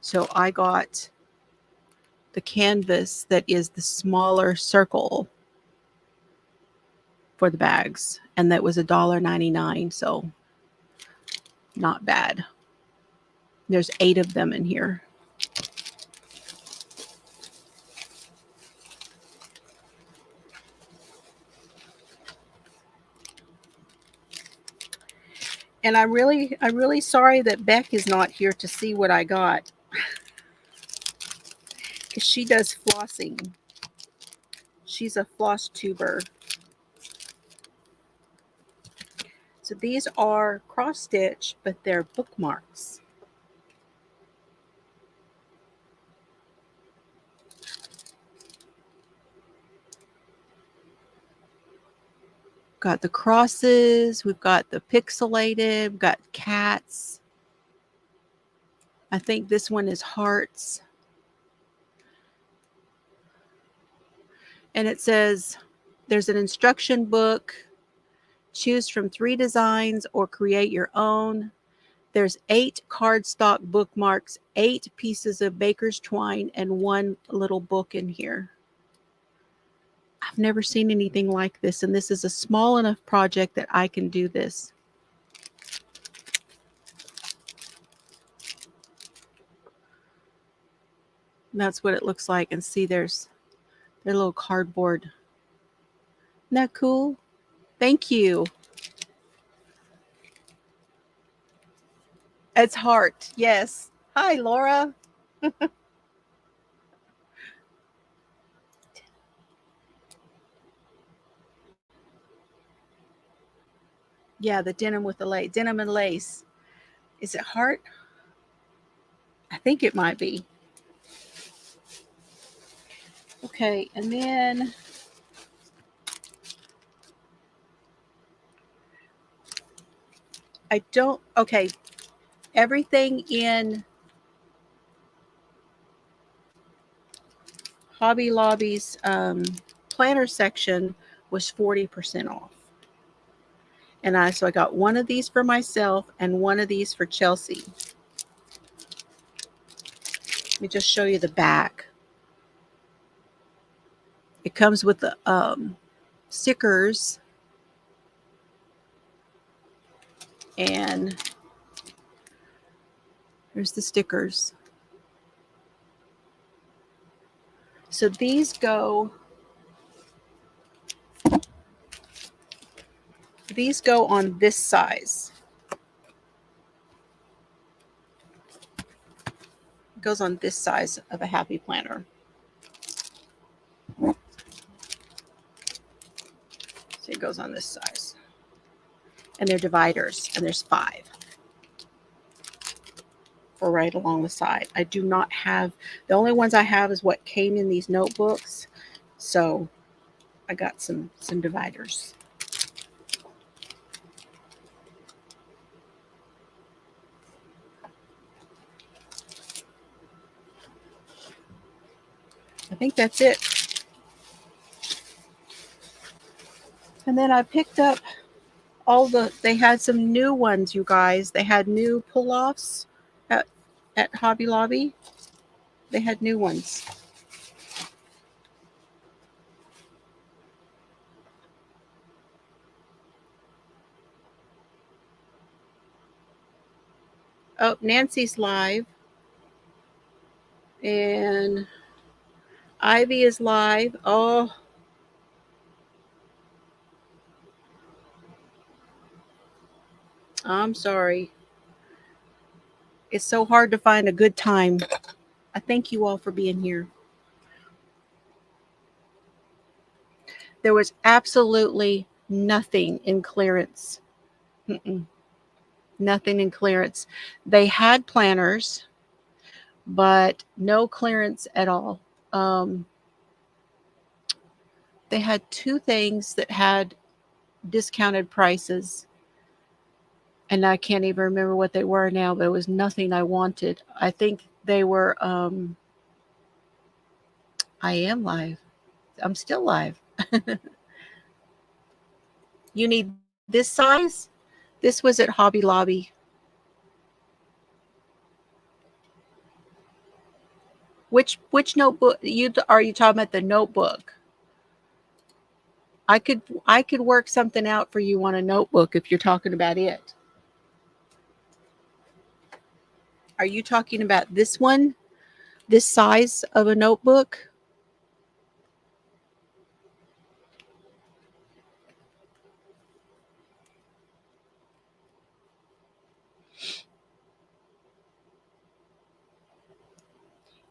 So I got the canvas that is the smaller circle for the bags, and that was $1.99, so not bad. There's 8 of them in here. And I'm really sorry that Beck is not here to see what I got, because she does flossing. She's a floss tuber. So these are cross stitch, but they're bookmarks. Got the crosses, we've got the pixelated, we've got cats. I think this one is hearts. And it says there's an instruction book. Choose from 3 designs or create your own. There's 8 cardstock bookmarks, 8 pieces of baker's twine, and 1 little book in here. I've never seen anything like this, and this is a small enough project that I can do this. And that's what it looks like. And see, there's their little cardboard. Isn't that cool? Thank you. It's heart. Yes. Hi, Laura. Yeah, the denim with the lace. Denim and lace. Is it heart? I think it might be. Okay, and then I don't, okay, everything in Hobby Lobby's planner section was 40% off. And so I got one of these for myself and one of these for Chelsea. Let me just show you the back. It comes with the stickers, and here's the stickers. So these go on this size. It goes on this size of a happy planner. So it goes on this size. And they're dividers, and there's 5 for right along the side. I do not have, the only ones I have is what came in these notebooks. So I got some dividers. I think that's it. And then I picked up they had some new ones, you guys. They had new pull-offs at Hobby Lobby. They had new ones. Oh, Nancy's live. And Ivy is live. Oh, I'm sorry. It's so hard to find a good time. I thank you all for being here. There was absolutely nothing in clearance. Nothing in clearance. They had planners, but no clearance at all. They had 2 things that had discounted prices, and I can't even remember what they were now, but it was nothing I wanted. I think they were, I am live. I'm still live. You need this size? This was at Hobby Lobby. Which notebook are you talking about? The notebook? I could work something out for you on a notebook if you're talking about it. Are you talking about this one? This size of a notebook?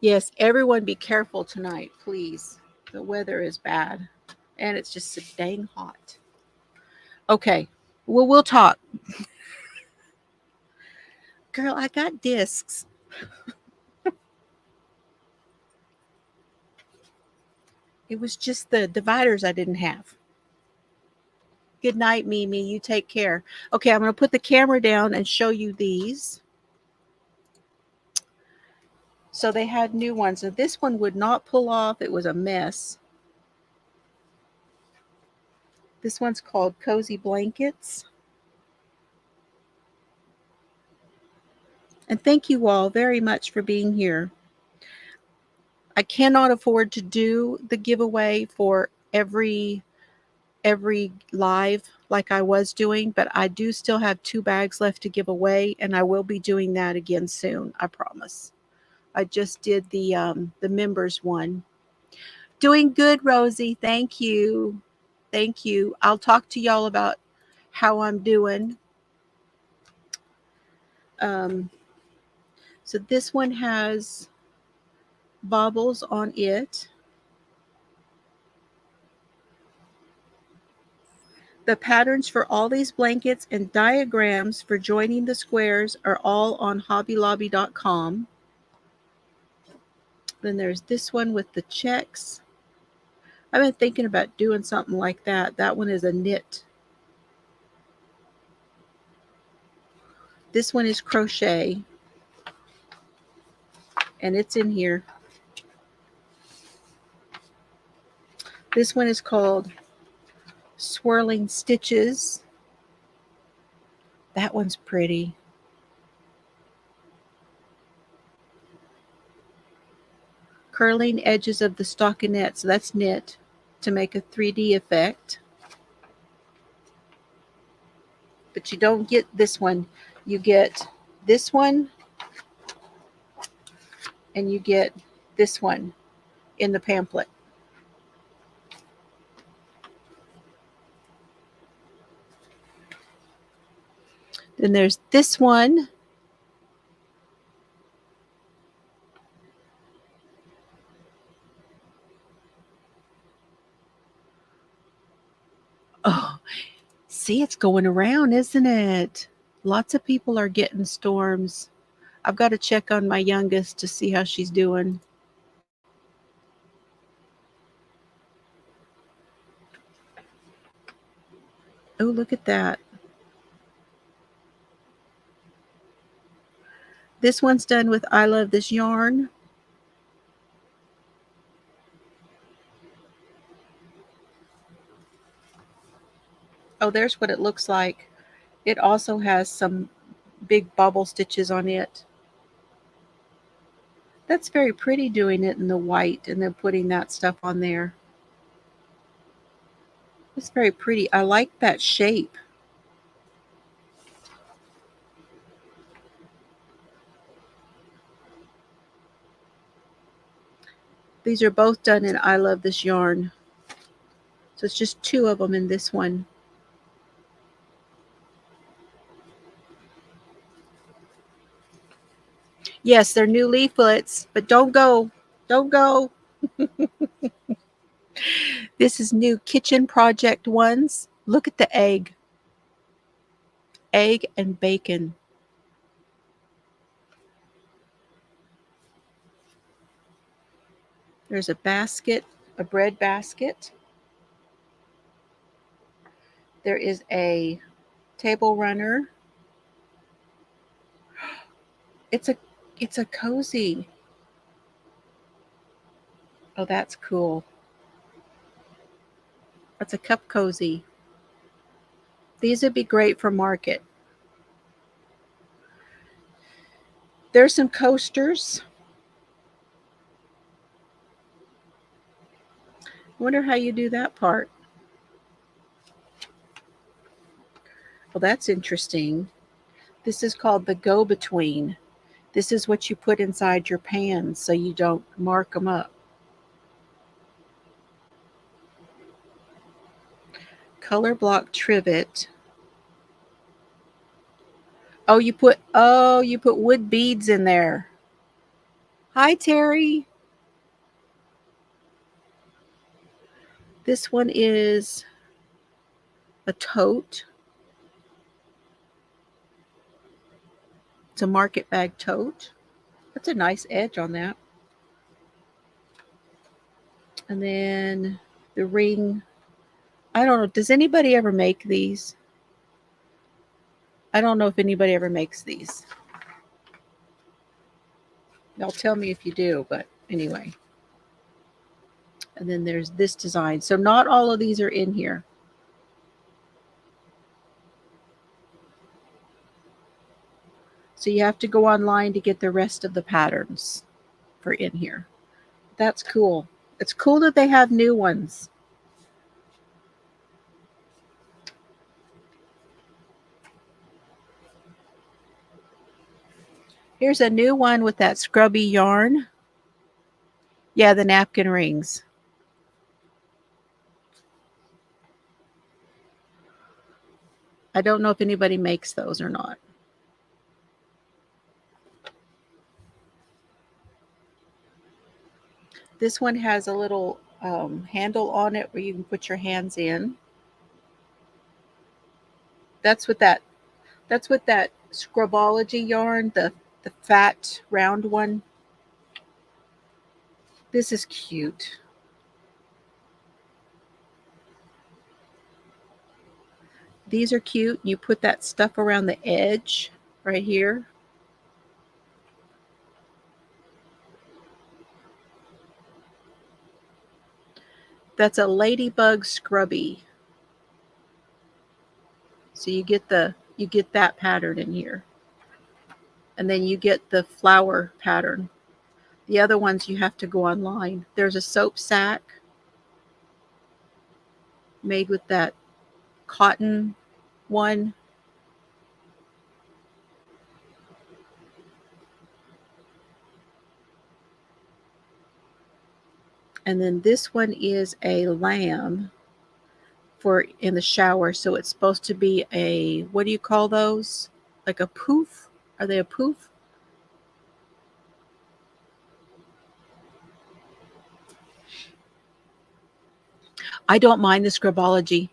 Yes, everyone be careful tonight, please. The weather is bad and it's just so dang hot. Okay, well, we'll talk. Girl, I got discs. It was just the dividers I didn't have. Good night, Mimi. You take care. Okay, I'm going to put the camera down and show you these. So they had new ones. So this one would not pull off. It was a mess. This one's called Cozy Blankets. And thank you all very much for being here. I cannot afford to do the giveaway for every live like I was doing, but I do still have 2 bags left to give away, and I will be doing that again soon. I promise. I just did the members one. Doing good, Rosie. Thank you. Thank you. I'll talk to y'all about how I'm doing. Um, so this one has baubles on it. The patterns for all these blankets and diagrams for joining the squares are all on hobbylobby.com. Then there's this one with the checks. I've been thinking about doing something like that. That one is a knit. This one is crochet, and it's in here. This one is called Swirling Stitches. That one's pretty. Curling edges of the stockinette. So that's knit to make a 3D effect. But you don't get this one. You get this one, and you get this one in the pamphlet. Then there's this one. Oh, see, it's going around, isn't it? Lots of people are getting storms. I've got to check on my youngest to see how she's doing. Oh, look at that. This one's done with I Love This Yarn. Oh, there's what it looks like. It also has some big bubble stitches on it. That's very pretty, doing it in the white and then putting that stuff on there. It's very pretty. I like that shape. These are both done in I Love This Yarn. So it's just two of them in this one. Yes, they're new leaflets, but don't go. Don't go. This is new kitchen project ones. Look at the egg. Egg and bacon. There's a basket, a bread basket. There is a table runner. It's a cozy. Oh, that's cool. That's a cup cozy. These would be great for market. There's some coasters. I wonder how you do that part. Well, that's interesting. This is called the go-between. This is what you put inside your pans so you don't mark them up. Color block trivet. Oh, you put wood beads in there. Hi, Terry. This one is a tote. It's a market bag tote. That's a nice edge on that. And then the ring. I don't know. Does anybody ever make these? I don't know if anybody ever makes these. Y'all tell me if you do, but anyway. And then there's this design. So not all of these are in here. So you have to go online to get the rest of the patterns for in here. That's cool. It's cool that they have new ones. Here's a new one with that scrubby yarn. Yeah, the napkin rings. I don't know if anybody makes those or not. This one has a little handle on it where you can put your hands in. That's what that Scrubology yarn, the fat round one. This is cute. These are cute. You put that stuff around the edge right here. That's a ladybug scrubby. So you get that pattern in here. And then you get the flower pattern. The other ones you have to go online. There's a soap sack made with that cotton one. And then this one is a lamb for in the shower. So it's supposed to be a, what do you call those? Like a poof? Are they a poof? I don't mind the Scrubology.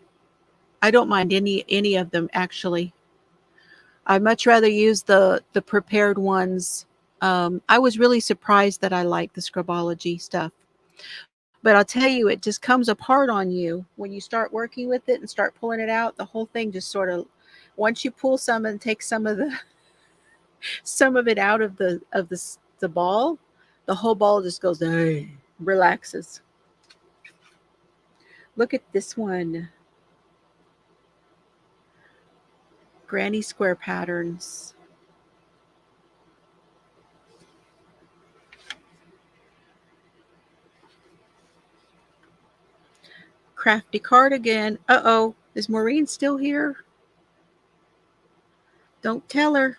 I don't mind any of them actually. I'd much rather use the prepared ones. I was really surprised that I like the Scrubology stuff. But I'll tell you, it just comes apart on you when you start working with it and start pulling it out. The whole thing just sort of, once you pull some and take some of the some of it out of the ball, the whole ball just goes, hey, relaxes. Look at this one. Granny square patterns. Crafty cardigan. Uh-oh. Is Maureen still here? Don't tell her.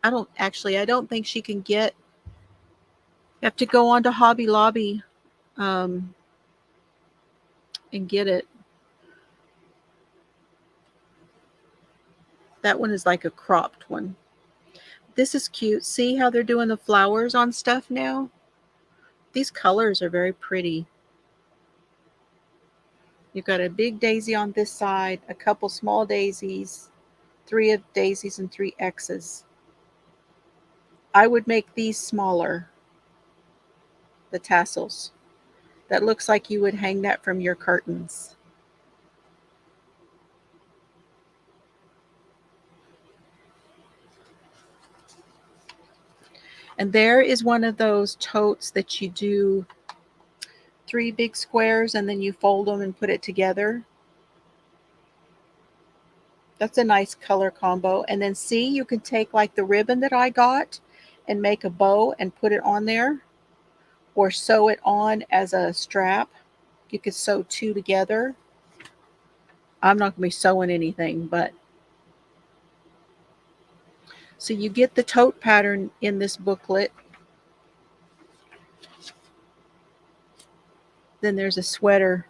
I don't think she can get. You have to go on to Hobby Lobby and get it. That one is like a cropped one. This is cute. See how they're doing the flowers on stuff now? These colors are very pretty. You've got a big daisy on this side, a couple small daisies, 3 of daisies and 3 X's. I would make these smaller, the tassels. That looks like you would hang that from your curtains. And there is one of those totes that you do 3 big squares and then you fold them and put it together. That's a nice color combo. And then see, you can take like the ribbon that I got and make a bow and put it on there, or sew it on as a strap. You could sew 2 together. I'm not going to be sewing anything, but so you get the tote pattern in this booklet. Then there's a sweater.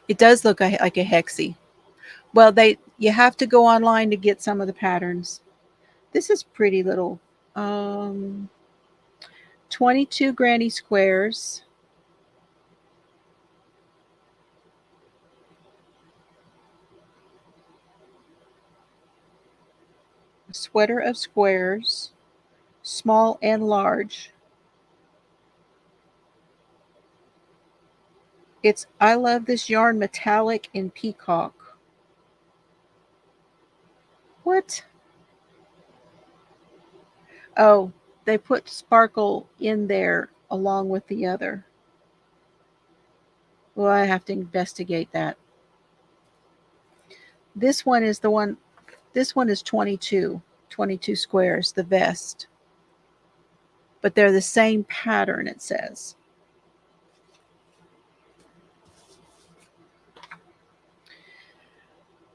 It does look like a hexie. Well, you have to go online to get some of the patterns. This is pretty little. 22 granny squares. A sweater of squares, small and large. It's I love this yarn metallic in peacock. What? Oh, they put sparkle in there along with the other. Well, I have to investigate that. This one is 22 squares, the vest. But they're the same pattern, it says.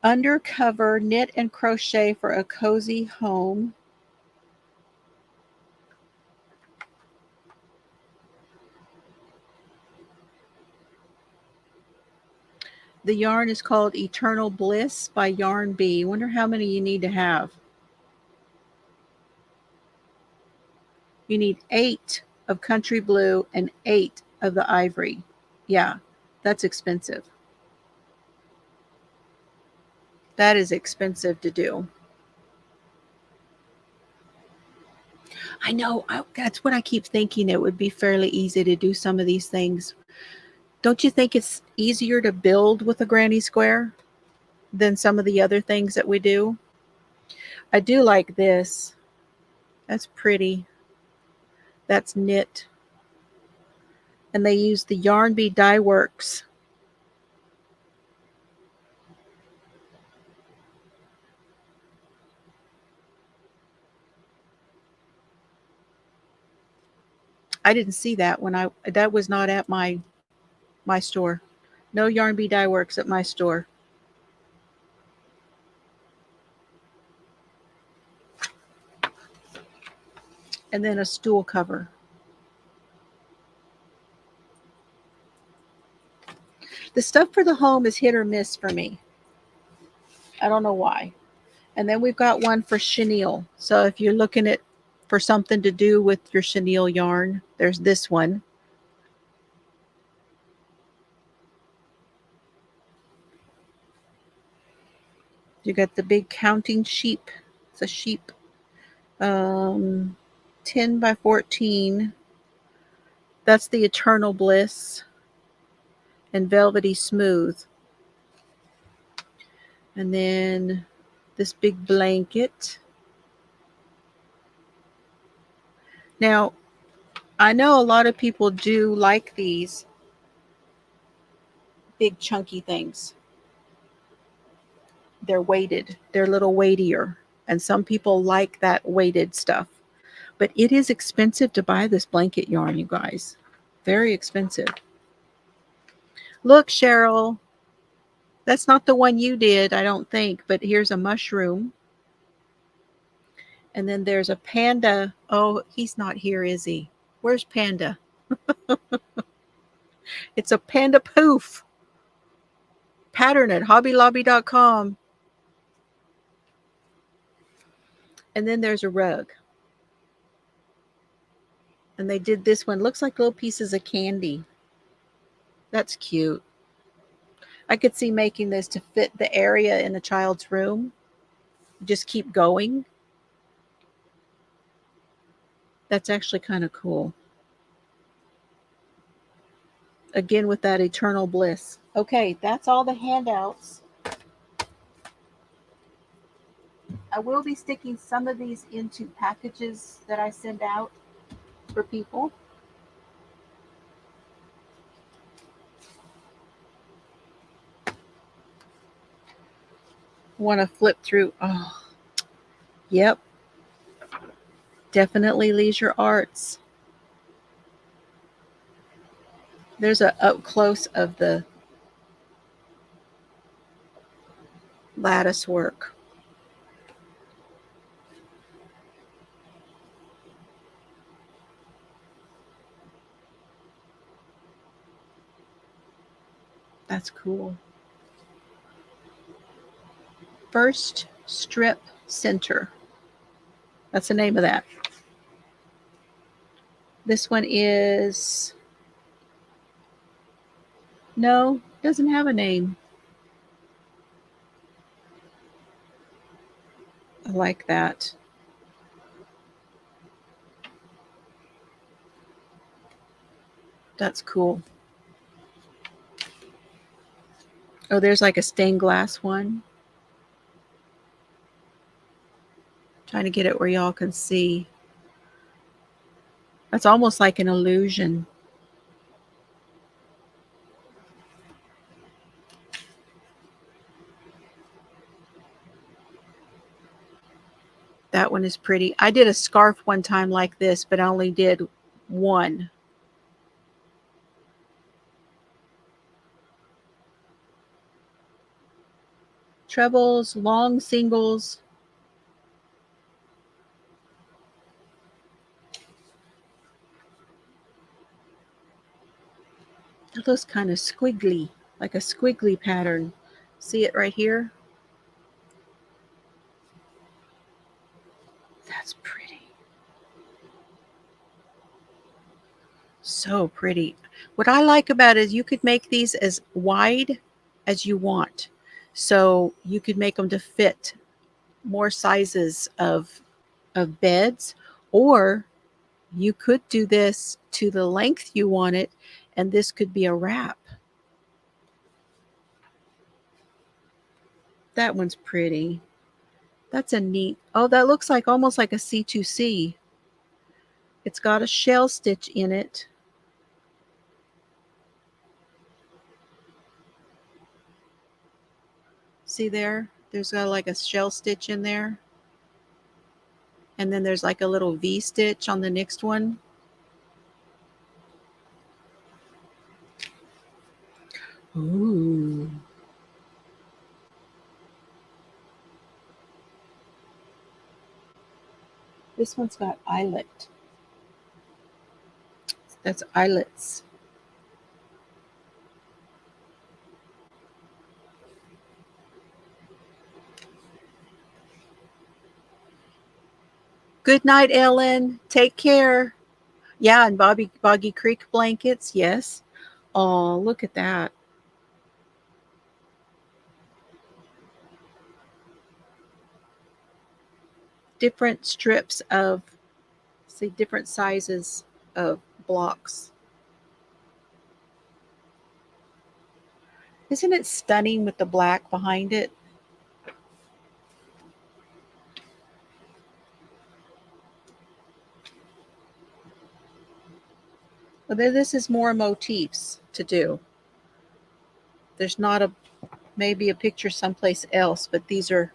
Undercover knit and crochet for a cozy home. The yarn is called Eternal Bliss by Yarn Bee. Wonder how many you need to have. You need 8 of country blue and 8 of the ivory. Yeah, that's expensive. That is expensive to do. I know. That's what I keep thinking. It would be fairly easy to do some of these things. Don't you think it's easier to build with a granny square than some of the other things that we do? I do like this. That's pretty. That's knit. And they use the Yarn Bee Dye Works. I didn't see that when that was not at my store. No Yarn Bee Dye Works at my store. And then a stool cover. The stuff for the home is hit or miss for me. I don't know why. And then we've got one for chenille. So if you're looking at for something to do with your chenille yarn, there's this one. You got the big counting sheep. It's a sheep. 10 by 14. That's the Eternal Bliss. And Velvety Smooth. And then this big blanket. Now, I know a lot of people do like these big chunky things. They're weighted. They're a little weightier. And some people like that weighted stuff. But it is expensive to buy this blanket yarn, you guys. Very expensive. Look, Cheryl. That's not the one you did, I don't think. But here's a mushroom. And then there's a panda. Oh, he's not here, is he? Where's Panda? It's a panda poof. Pattern at hobbylobby.com. And then there's a rug. And they did this one. Looks like little pieces of candy. That's cute. I could see making this to fit the area in a child's room. Just keep going. That's actually kind of cool. Again, with that Eternal Bliss. Okay, that's all the handouts. I will be sticking some of these into packages that I send out for people. Want to flip through. Oh, yep. Definitely Leisure Arts. There's a up close of the lattice work. That's cool. First Strip Center. That's the name of that. This one is, no, doesn't have a name. I like that. That's cool. Oh, there's like a stained glass one. Trying to get it where y'all can see. That's almost like an illusion. That one is pretty. I did a scarf one time like this, but I only did one. trebles, long singles. It looks kind of squiggly, like a squiggly pattern. See it right here? That's pretty. So pretty. What I like about it is you could make these as wide as you want. So you could make them to fit more sizes of beds, or you could do this to the length you want it, and this could be a wrap. That one's pretty. That's a neat. Oh, that looks like almost like a C2C. It's got a shell stitch in it. See there? There's got like a shell stitch in there. And then there's like a little V stitch on the next one. Ooh. This one's got eyelet. That's eyelets. Good night, Ellen. Take care. Yeah, and Boggy Creek blankets. Yes. Oh, look at that. Different strips of, see, different sizes of blocks. Isn't it stunning with the black behind it? Well, this is more motifs to do. There's not a, maybe a picture someplace else, but these are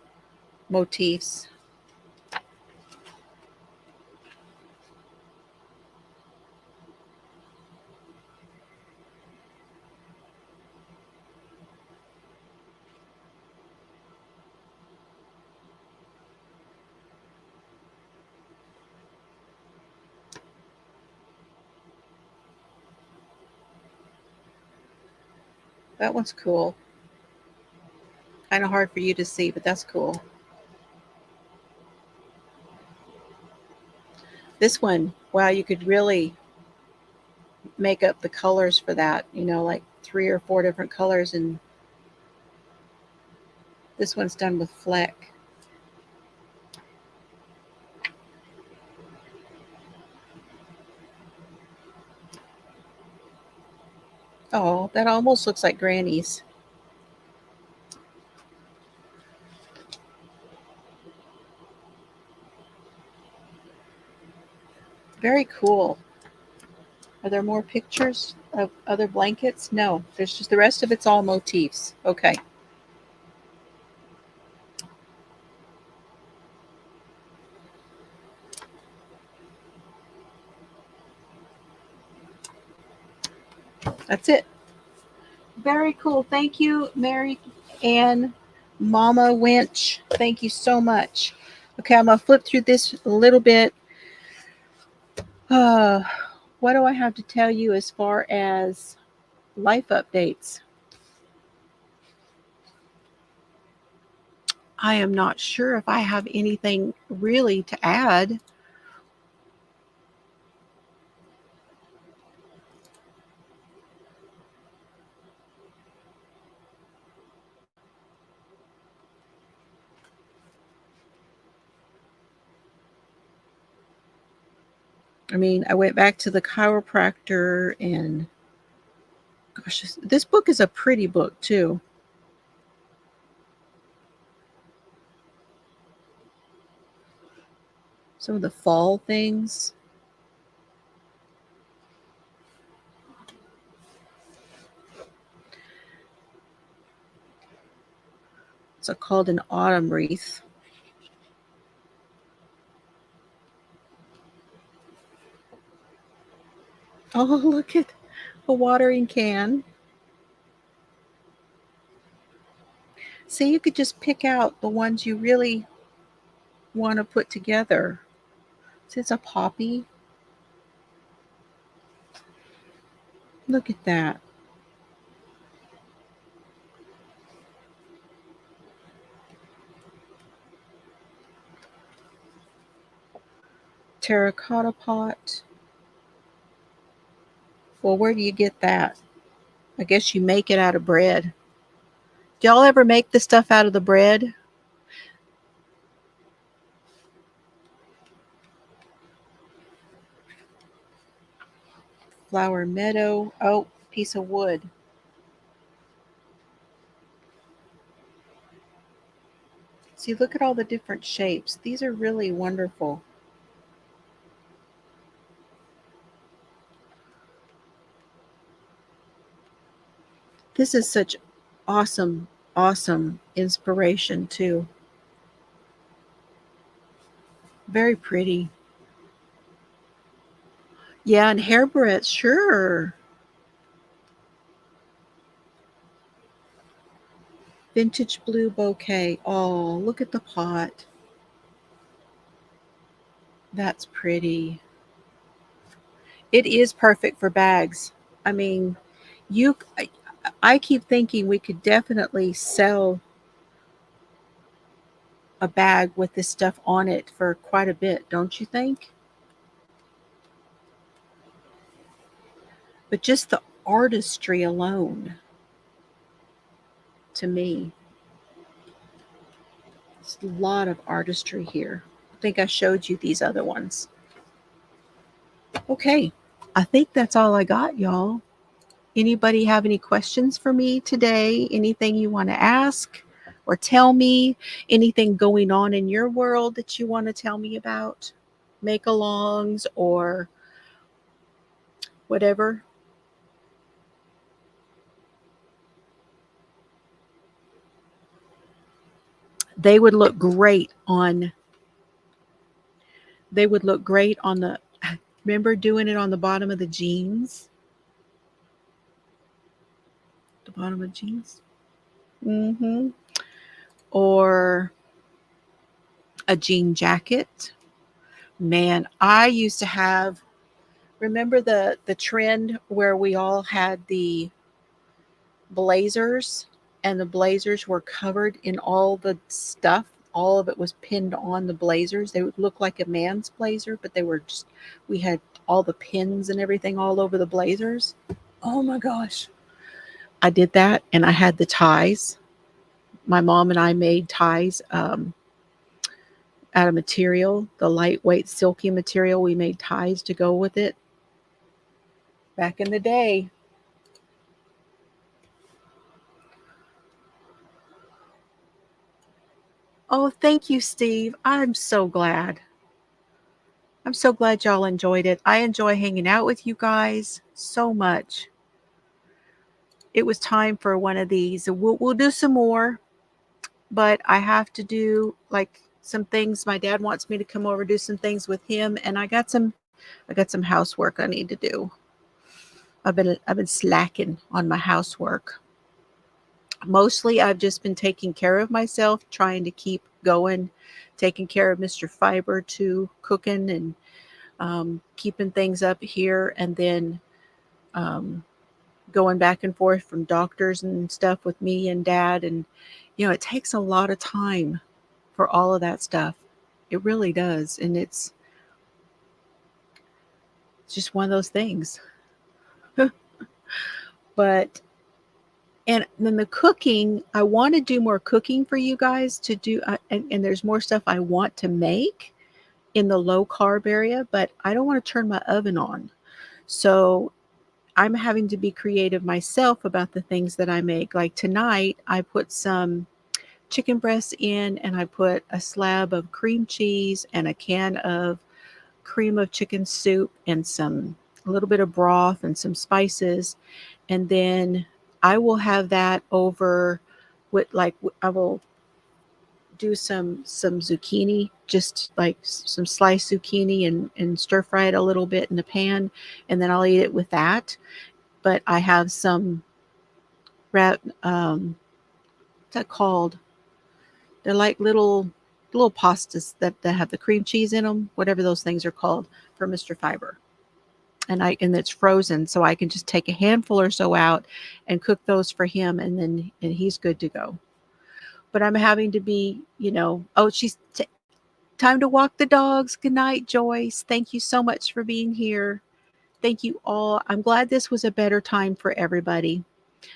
motifs. That one's cool. Kind of hard for you to see, but that's cool. This one, wow, you could really make up the colors for that, like 3 or 4 different colors. And this one's done with fleck. Oh, that almost looks like Granny's. Very cool. Are there more pictures of other blankets? No, there's just the rest of it's all motifs. Okay. That's it. Very cool. Thank you, Mary Ann, Mama Winch. Thank you so much. Okay, I'm going to flip through this a little bit. What do I have to tell you as far as life updates? I am not sure if I have anything really to add. I mean, I went back to the chiropractor, and gosh, this book is a pretty book too. Some of the fall things. It's called an autumn wreath. Oh, look at a watering can. See, you could just pick out the ones you really want to put together. See, it's a poppy. Look at that. Terracotta pot. Well, where do you get that? I guess you make it out of bread. Do y'all ever make the stuff out of the bread? Flower meadow. Oh, piece of wood. See, look at all the different shapes. These are really wonderful. This is such awesome, awesome inspiration, too. Very pretty. Yeah, and hair barrettes, sure. Vintage blue bouquet. Oh, look at the pot. That's pretty. It is perfect for bags. I mean, you I keep thinking we could definitely sell a bag with this stuff on it for quite a bit, don't you think? But just the artistry alone, to me, it's a lot of artistry here. I think I showed you these other ones. Okay, I think that's all I got, y'all. Anybody have any questions for me today? Anything you want to ask or tell me? Anything going on in your world that you want to tell me about? Make-alongs or whatever? They would look great on the remember doing it on the bottom of the jeans? The bottom of jeans? Mm-hmm. Or a jean jacket. Man, I used to have, remember the trend where we all had the blazers and the blazers were covered in all the stuff. All of it was pinned on the blazers. They would look like a man's blazer, but they were just, we had all the pins and everything all over the blazers. Oh my gosh. I did that and I had the ties. My mom and I made ties out of material, the lightweight silky material. We made ties to go with it back in the day. Oh, thank you, Steve. I'm so glad. I'm so glad y'all enjoyed it. I enjoy hanging out with you guys so much. It was time for one of these. We'll do some more, but I have to do like some things. My dad wants me to come over do some things with him, and I got some housework I need to do. I've been slacking on my housework. Mostly I've just been taking care of myself, trying to keep going, taking care of Mr. Fiber too, cooking and keeping things up here, and then um, going back and forth from doctors and stuff with me and dad. And, it takes a lot of time for all of that stuff. It really does. And it's just one of those things. But, and then the cooking, I want to do more cooking for you guys to do. And there's more stuff I want to make in the low carb area, but I don't want to turn my oven on. So I'm having to be creative myself about the things that I make. Like tonight, I put some chicken breasts in and I put a slab of cream cheese and a can of cream of chicken soup and a little bit of broth and some spices. And then I will have that over with I will do some zucchini, just like some sliced zucchini and stir fry it a little bit in the pan. And then I'll eat it with that. But I have some wrap, what's that called? They're like little pastas that have the cream cheese in them, whatever those things are called, for Mr. Fiber. And it's frozen, so I can just take a handful or so out and cook those for him, and he's good to go. But I'm having to be, oh, time to walk the dogs. Good night, Joyce. Thank you so much for being here. Thank you all. I'm glad this was a better time for everybody.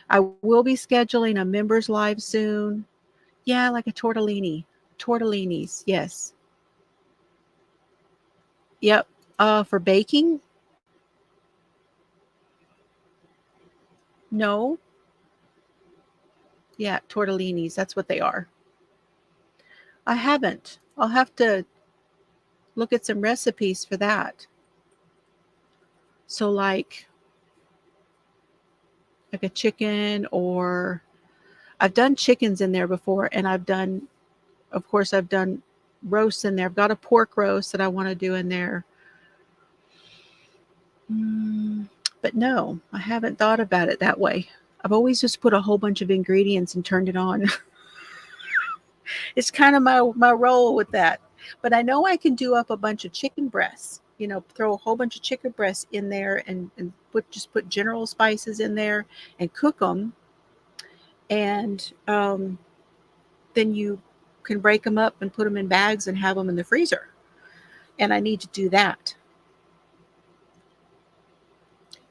I will be scheduling a members live soon. Yeah, like a tortellini. Tortellinis, yes. Yep. For baking? No. Yeah, tortellinis. That's what they are. I haven't. I'll have to look at some recipes for that. So like a chicken, or I've done chickens in there before, and I've done roasts in there. I've got a pork roast that I want to do in there. But no, I haven't thought about it that way. I've always just put a whole bunch of ingredients and turned it on. It's kind of my role with that. But I know I can do up a bunch of chicken breasts, throw a whole bunch of chicken breasts in there, and put general spices in there and cook them. And then you can break them up and put them in bags and have them in the freezer. And I need to do that.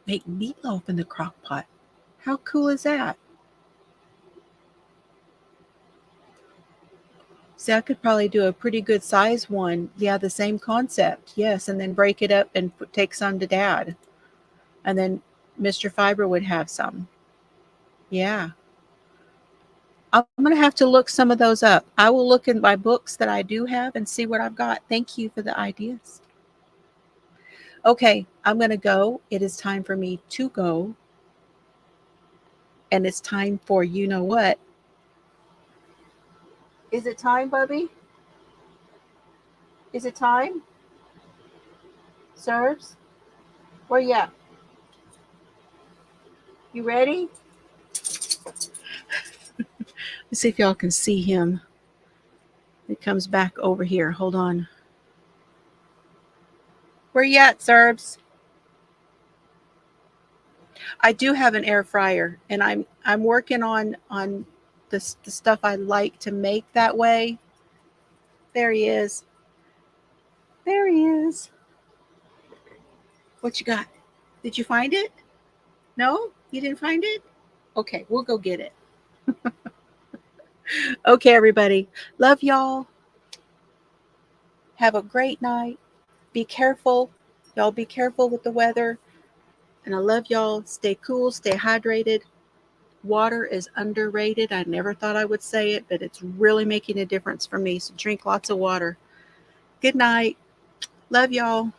Make meatloaf in the crock pot. How cool is that? See, I could probably do a pretty good size one. Yeah, the same concept. Yes, and then break it up and take some to Dad. And then Mr. Fiber would have some. Yeah. I'm going to have to look some of those up. I will look in my books that I do have and see what I've got. Thank you for the ideas. Okay, I'm going to go. It is time for me to go. And it's time for you know what. Is it time, Bubby? Is it time? Serves? Where you at? You ready? Let's see if y'all can see him. It comes back over here. Hold on. Where you at, Serbs? I do have an air fryer, and I'm working on the stuff I like to make that way. There he is. There he is. What you got? Did you find it? No? You didn't find it? Okay, we'll go get it. Okay, everybody. Love y'all. Have a great night. Be careful. Y'all be careful with the weather. And I love y'all. Stay cool. Stay hydrated. Water is underrated. I never thought I would say it, but it's really making a difference for me. So drink lots of water. Good night. Love y'all.